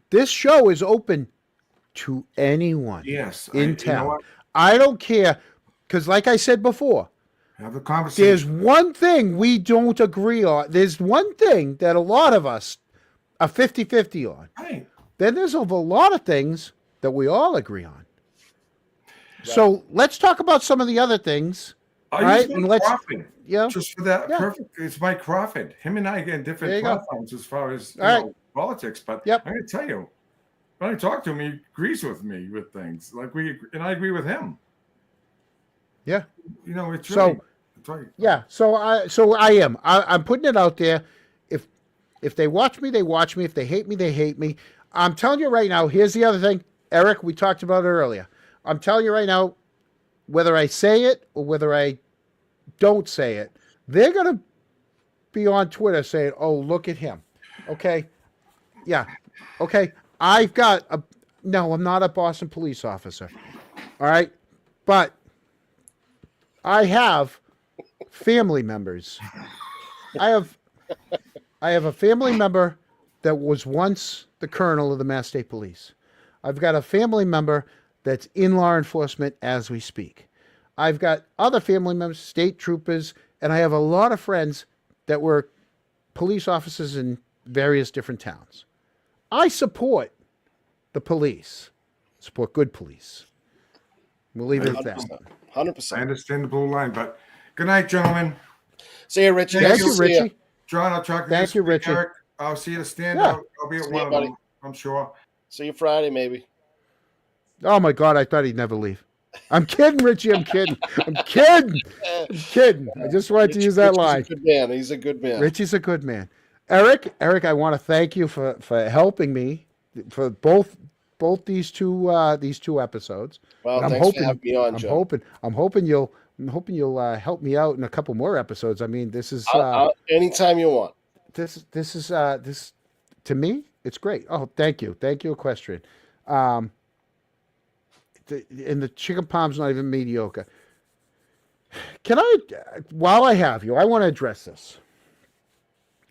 [SPEAKER 1] This show is open to anyone in town. You know, I don't care, because like I said before,
[SPEAKER 3] have a conversation.
[SPEAKER 1] There's one thing we don't agree on. There's one thing that a lot of us are 50-50 on.
[SPEAKER 3] Right.
[SPEAKER 1] Then there's a lot of things that we all agree on. Right. So let's talk about some of the other things. Right? And let's,
[SPEAKER 3] just for that, perfect. It's Mike Crawford. Him and I get different platforms as far as politics, but I'm going to tell you, when I talk to him, he agrees with me with things. And I agree with him.
[SPEAKER 1] Yeah.
[SPEAKER 3] You know, it's really,
[SPEAKER 1] yeah. So I am. I'm putting it out there. If they watch me, they watch me. If they hate me, they hate me. I'm telling you right now, here's the other thing. Eric, we talked about it earlier. I'm telling you right now, whether I say it or whether I don't say it, they're going to be on Twitter saying, oh, look at him. Okay. Yeah. Okay. No, I'm not a Boston police officer. All right. But I have family members. I have a family member that was once the colonel of the Mass State Police. I've got a family member that's in law enforcement as we speak. I've got other family members, state troopers, and I have a lot of friends that were police officers in various different towns. I support the police. Support good police. We'll leave it at that.
[SPEAKER 2] 100%.
[SPEAKER 3] I understand the blue line, but good night, gentlemen.
[SPEAKER 2] See you, Richie.
[SPEAKER 1] Thank you, Richie.
[SPEAKER 3] John, I'll talk to you.
[SPEAKER 1] Thank you, Richie.
[SPEAKER 3] Eric, I'll see you to stand out. I'll be at one of them, I'm sure.
[SPEAKER 2] See you Friday, maybe.
[SPEAKER 1] Oh, my God. I thought he'd never leave. I'm kidding, Richie. I'm kidding. I'm kidding. I just wanted to use that line.
[SPEAKER 2] He's a good man. He's a good man.
[SPEAKER 1] Richie's a good man. Eric, I want to thank you for helping me for both these two episodes.
[SPEAKER 2] Well, thanks for having me on, Joe.
[SPEAKER 1] I'm hoping you'll help me out in a couple more episodes. I mean, this is
[SPEAKER 2] anytime you want.
[SPEAKER 1] This to me, it's great. Oh, thank you, Equestrian. And the chicken palm's not even mediocre. Can I, while I have you, I want to address this.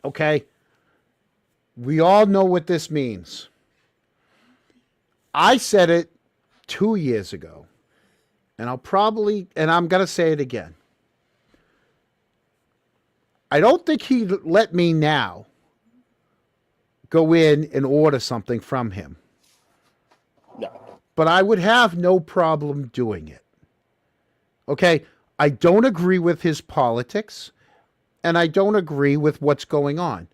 [SPEAKER 1] Okay. We all know what this means. I said it 2 years ago, and I'm going to say it again. I don't think he let me now go in and order something from him.
[SPEAKER 2] No.
[SPEAKER 1] But I would have no problem doing it. Okay? I don't agree with his politics, and I don't agree with what's going on.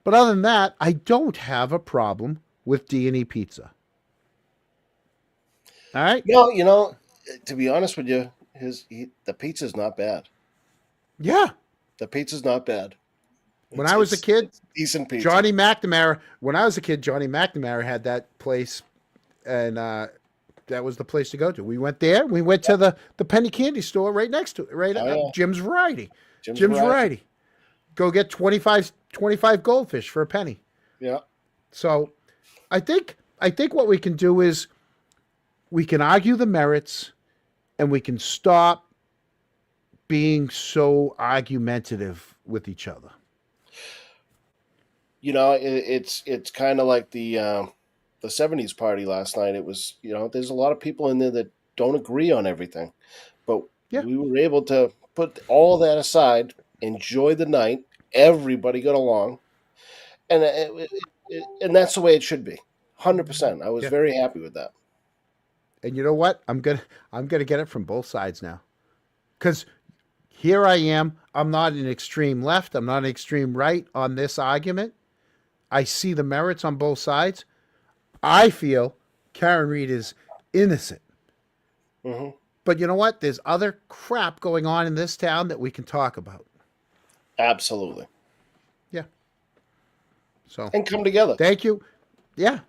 [SPEAKER 1] But other than that, I don't have a problem with D&E Pizza. All right?
[SPEAKER 2] No, you know, to be honest with you, the pizza's not bad.
[SPEAKER 1] Yeah.
[SPEAKER 2] The pizza's not bad.
[SPEAKER 1] When I was a kid,
[SPEAKER 2] decent pizza.
[SPEAKER 1] Johnny McNamara had that place, and that was the place to go to. We went there. We went to the penny candy store right next to it, Jim's Variety. Jim's Variety. Go get 25 goldfish for a penny.
[SPEAKER 2] Yeah.
[SPEAKER 1] So I think what we can do is we can argue the merits, and we can stop being so argumentative with each other.
[SPEAKER 2] You know, it's kind of like the the 70s party last night, it was, there's a lot of people in there that don't agree on everything, but
[SPEAKER 1] Yeah.
[SPEAKER 2] we were able to put all that aside, enjoy the night. Everybody got along, and and that's the way it should be. 100%. I was
[SPEAKER 1] Yeah.
[SPEAKER 2] very happy with that.
[SPEAKER 1] And you know what? I'm gonna get it from both sides now, because here I am. I'm not an extreme left. I'm not an extreme right on this argument. I see the merits on both sides. I feel Karen Reed is innocent.
[SPEAKER 2] Hmm.
[SPEAKER 1] But you know what? There's other crap going on in this town that we can talk about.
[SPEAKER 2] Absolutely.
[SPEAKER 1] Yeah. So
[SPEAKER 2] And come together.
[SPEAKER 1] thank you. Yeah.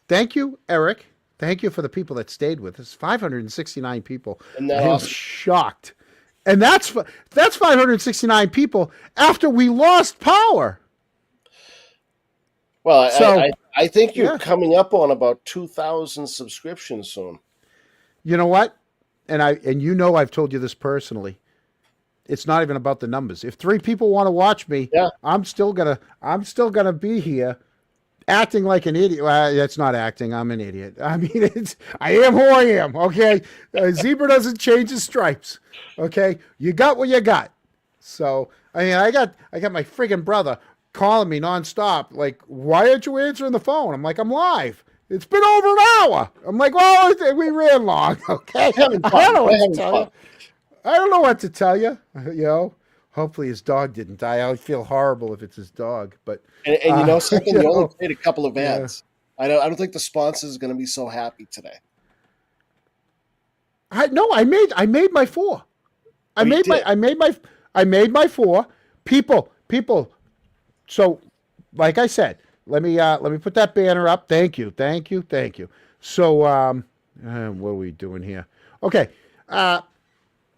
[SPEAKER 1] Thank you, Eric. Thank you for the people that stayed with us. 569 people.
[SPEAKER 2] Isn't that
[SPEAKER 1] I am
[SPEAKER 2] awesome?
[SPEAKER 1] shocked. And that's 569 people after we lost power.
[SPEAKER 2] Well,
[SPEAKER 1] So,
[SPEAKER 2] I think you're
[SPEAKER 1] yeah.
[SPEAKER 2] coming up on about 2,000 subscriptions soon.
[SPEAKER 1] You know what? And I've told you this personally. It's not even about the numbers. If 3 people want to watch me,
[SPEAKER 2] Yeah.
[SPEAKER 1] I'm still gonna be here acting like an idiot. Well, that's not acting. I'm an idiot. I mean, I am who I am. Okay, a zebra doesn't change his stripes. Okay, you got what you got. So I mean, I got my friggin' brother calling me nonstop. Like, why aren't you answering the phone? I'm like, I'm live. It's been over an hour. I'm like, well, we ran long. Okay,
[SPEAKER 2] Having fun.
[SPEAKER 1] I don't know what
[SPEAKER 2] We're
[SPEAKER 1] to
[SPEAKER 2] having
[SPEAKER 1] tell
[SPEAKER 2] fun.
[SPEAKER 1] you. I don't know what to tell you. You know, hopefully his dog didn't die. I would feel horrible if it's his dog. But
[SPEAKER 2] And you know something?
[SPEAKER 1] you
[SPEAKER 2] You only
[SPEAKER 1] know,
[SPEAKER 2] played a couple of ads. I don't think the sponsor is going to be so happy today.
[SPEAKER 1] I made my 4. I
[SPEAKER 2] Oh, you
[SPEAKER 1] made
[SPEAKER 2] did?
[SPEAKER 1] I made my 4. People. So, like I said, let me put that banner up. Thank you. So, what are we doing here? Okay,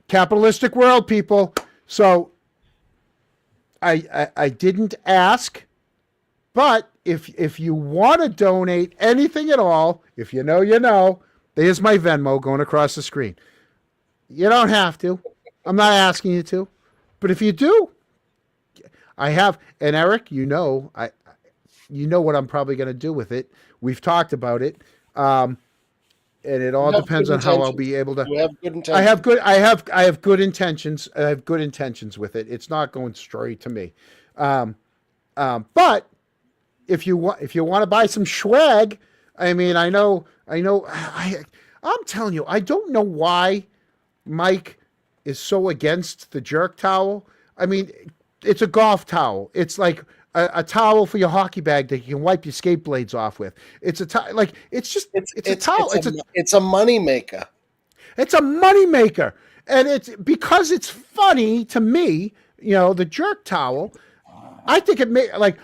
[SPEAKER 1] capitalistic world, people. So, I didn't ask, but if you want to donate anything at all, if you know, you know. There's my Venmo going across the screen. You don't have to. I'm not asking you to, but if you do, I have. And Eric, you know what I'm probably going to do with it. We've talked about it, and it all
[SPEAKER 2] You have
[SPEAKER 1] depends
[SPEAKER 2] good
[SPEAKER 1] on how I'll
[SPEAKER 2] intentions.
[SPEAKER 1] be able to.
[SPEAKER 2] You have good intentions.
[SPEAKER 1] I have good intentions. I have good intentions with it. It's not going straight to me. But if you want to buy some swag, I mean, I'm telling you, I don't know why Mike is so against the jerk towel. I mean, it's a golf towel. It's like a towel for your hockey bag that you can wipe your skate blades off with. It's a towel. Like, it's a towel.
[SPEAKER 2] It's a money maker.
[SPEAKER 1] It's a money maker, and it's because it's funny to me. You know, the jerk towel. I think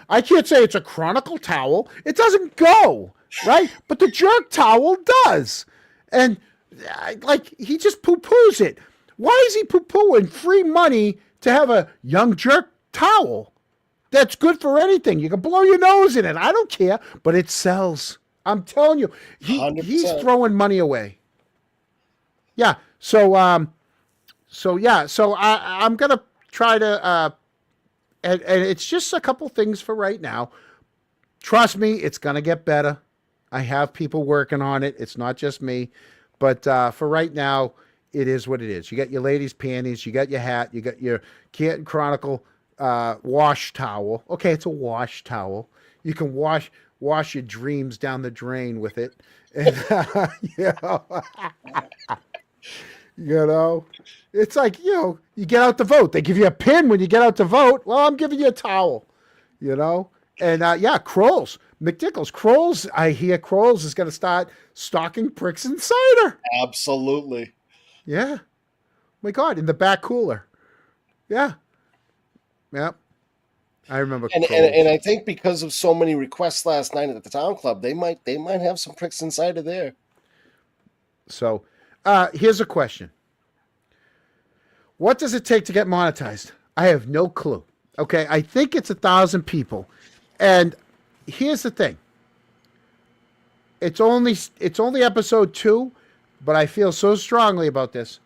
[SPEAKER 1] I can't say it's a Chronicle towel. It doesn't go right, but the jerk towel does, and he just poo-poos it. Why is he poo-pooing free money to have a young jerk towel? That's good for anything. You can blow your nose in it. I don't care, but it sells. I'm telling you, he's
[SPEAKER 2] 100%.
[SPEAKER 1] throwing money away. Yeah. So I'm gonna try to, and it's just a couple things for right now. Trust me, it's gonna get better. I have people working on it. It's not just me, but for right now, it is what it is. You got your ladies' panties, you got your hat, you got your Canton Chronicle wash towel. Okay, it's a wash towel. You can wash your dreams down the drain with it. And, you know, it's like, you get out to vote. They give you a pin when you get out to vote. Well, I'm giving you a towel, And Kroll's, McDickles. Kroll's, I hear Kroll's is going to start stocking Pricks and cider.
[SPEAKER 2] Absolutely.
[SPEAKER 1] Yeah. My God, in the back cooler. Yeah. Yeah. I remember
[SPEAKER 2] And
[SPEAKER 1] Kroll's.
[SPEAKER 2] and I think because of so many requests last night at the town club, they might have some Pricks and cider there.
[SPEAKER 1] So, here's a question. What does it take to get monetized? I have no clue. Okay, I think it's 1,000 people. And here's the thing. It's only episode 2, but I feel so strongly about this.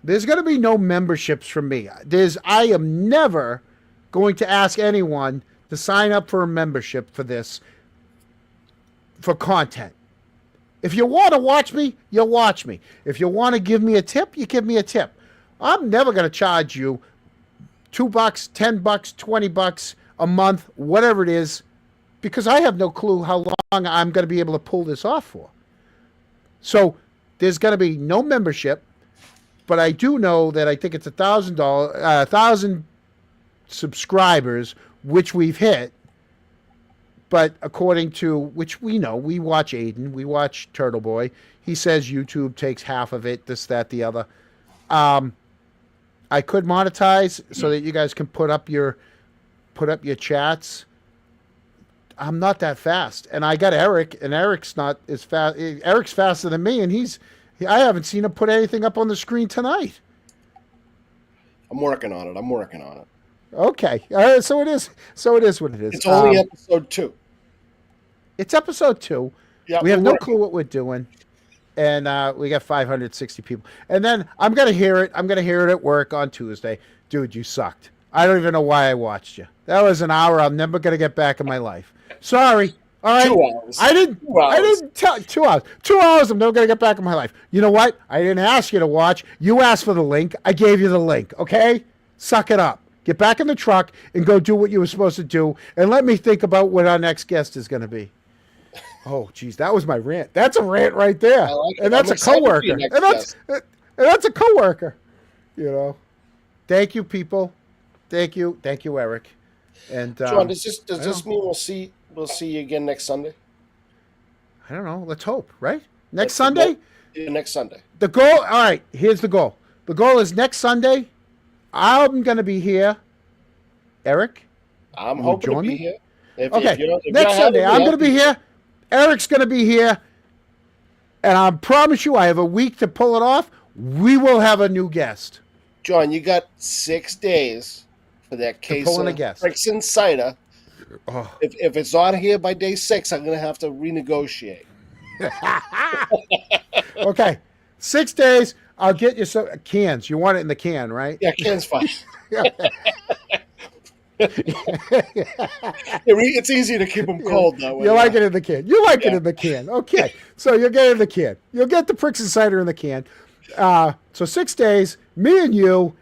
[SPEAKER 1] There's going to be no memberships from me. I am never going to ask anyone to sign up for a membership for this for content. If you want to watch me, you'll watch me. If you want to give me a tip, you give me a tip. I'm never going to charge you $2, $10, $20 a month, whatever it is, because I have no clue how long I'm going to be able to pull this off for. So there's going to be no membership, but I do know that I think it's $1,000 subscribers, which we've hit. But according to, which we know, we watch Aiden, we watch Turtle Boy. He says YouTube takes half of it, this, that, the other. I could monetize so that you guys can put up your chats. I'm not that fast, and I got Eric, and Eric's not as fast. Eric's faster than me, and I haven't seen him put anything up on the screen tonight.
[SPEAKER 2] I'm working on it.
[SPEAKER 1] Okay, so it is. So it is what it is.
[SPEAKER 2] It's only episode 2.
[SPEAKER 1] It's episode 2.
[SPEAKER 2] Yeah,
[SPEAKER 1] we have no
[SPEAKER 2] working.
[SPEAKER 1] clue what we're doing, and we got 560 people. And then I'm gonna hear it. I'm gonna hear it at work on Tuesday. Dude, you sucked. I don't even know why I watched you. That was an hour I'm never gonna get back in my life. Sorry. All right.
[SPEAKER 2] 2 hours.
[SPEAKER 1] I didn't tell 2 hours. 2 hours I'm never gonna get back in my life. You know what? I didn't ask you to watch. You asked for the link. I gave you the link. Okay? Suck it up. Get back in the truck and go do what you were supposed to do, and let me think about what our next guest is going to be. Oh, geez, that was my rant. That's a rant right there,
[SPEAKER 2] I like it.
[SPEAKER 1] and that's
[SPEAKER 2] I'm
[SPEAKER 1] a coworker,
[SPEAKER 2] excited for your next
[SPEAKER 1] and that's a coworker. You know. Thank you, people. Thank you, Eric. And
[SPEAKER 2] John, does this mean we'll see you again next Sunday?
[SPEAKER 1] I don't know. Let's hope, right? Next Sunday.
[SPEAKER 2] Yeah, next Sunday.
[SPEAKER 1] The goal. All right. Here's the goal. The goal is next Sunday. I'm going to be here. Eric?
[SPEAKER 2] I'm
[SPEAKER 1] you
[SPEAKER 2] hoping to
[SPEAKER 1] join
[SPEAKER 2] be
[SPEAKER 1] me?
[SPEAKER 2] here. If
[SPEAKER 1] Next Sunday, I'm going to be here. Eric's going to be here. And I promise you, I have a week to pull it off. We will have a new guest.
[SPEAKER 2] John, you got 6 days for that case
[SPEAKER 1] pull in
[SPEAKER 2] of
[SPEAKER 1] a guest.
[SPEAKER 2] Brixton cider.
[SPEAKER 1] Oh.
[SPEAKER 2] If it's not here by day 6, I'm going to have to renegotiate.
[SPEAKER 1] Okay. 6 days. I'll get you some cans. You want it in the can, right?
[SPEAKER 2] Yeah, can's fine. It's easy to keep them cold that way.
[SPEAKER 1] You like it in the can. You like it in the can. Okay. So you'll get it in the can. You'll get the Brixton cider in the can. So 6 days, me and you,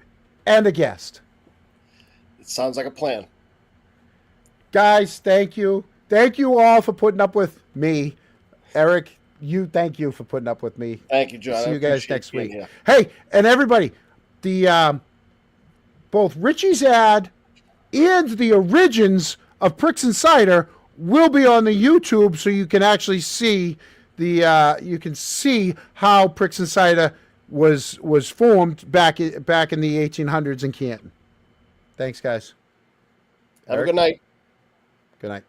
[SPEAKER 1] and a guest.
[SPEAKER 2] It sounds like a plan.
[SPEAKER 1] Guys, thank you. Thank you all for putting up with me. Eric, thank you for putting up with me.
[SPEAKER 2] Thank you, John.
[SPEAKER 1] See
[SPEAKER 2] I
[SPEAKER 1] you guys
[SPEAKER 2] appreciate
[SPEAKER 1] next
[SPEAKER 2] being
[SPEAKER 1] week.
[SPEAKER 2] here.
[SPEAKER 1] Hey, and everybody, the both Richie's ad and the origins of Brixton Cider will be on the YouTube, so you can actually see how Brixton Cider was formed back in the 1800s in Canton. Thanks, guys.
[SPEAKER 2] Have a good night.
[SPEAKER 1] Good night.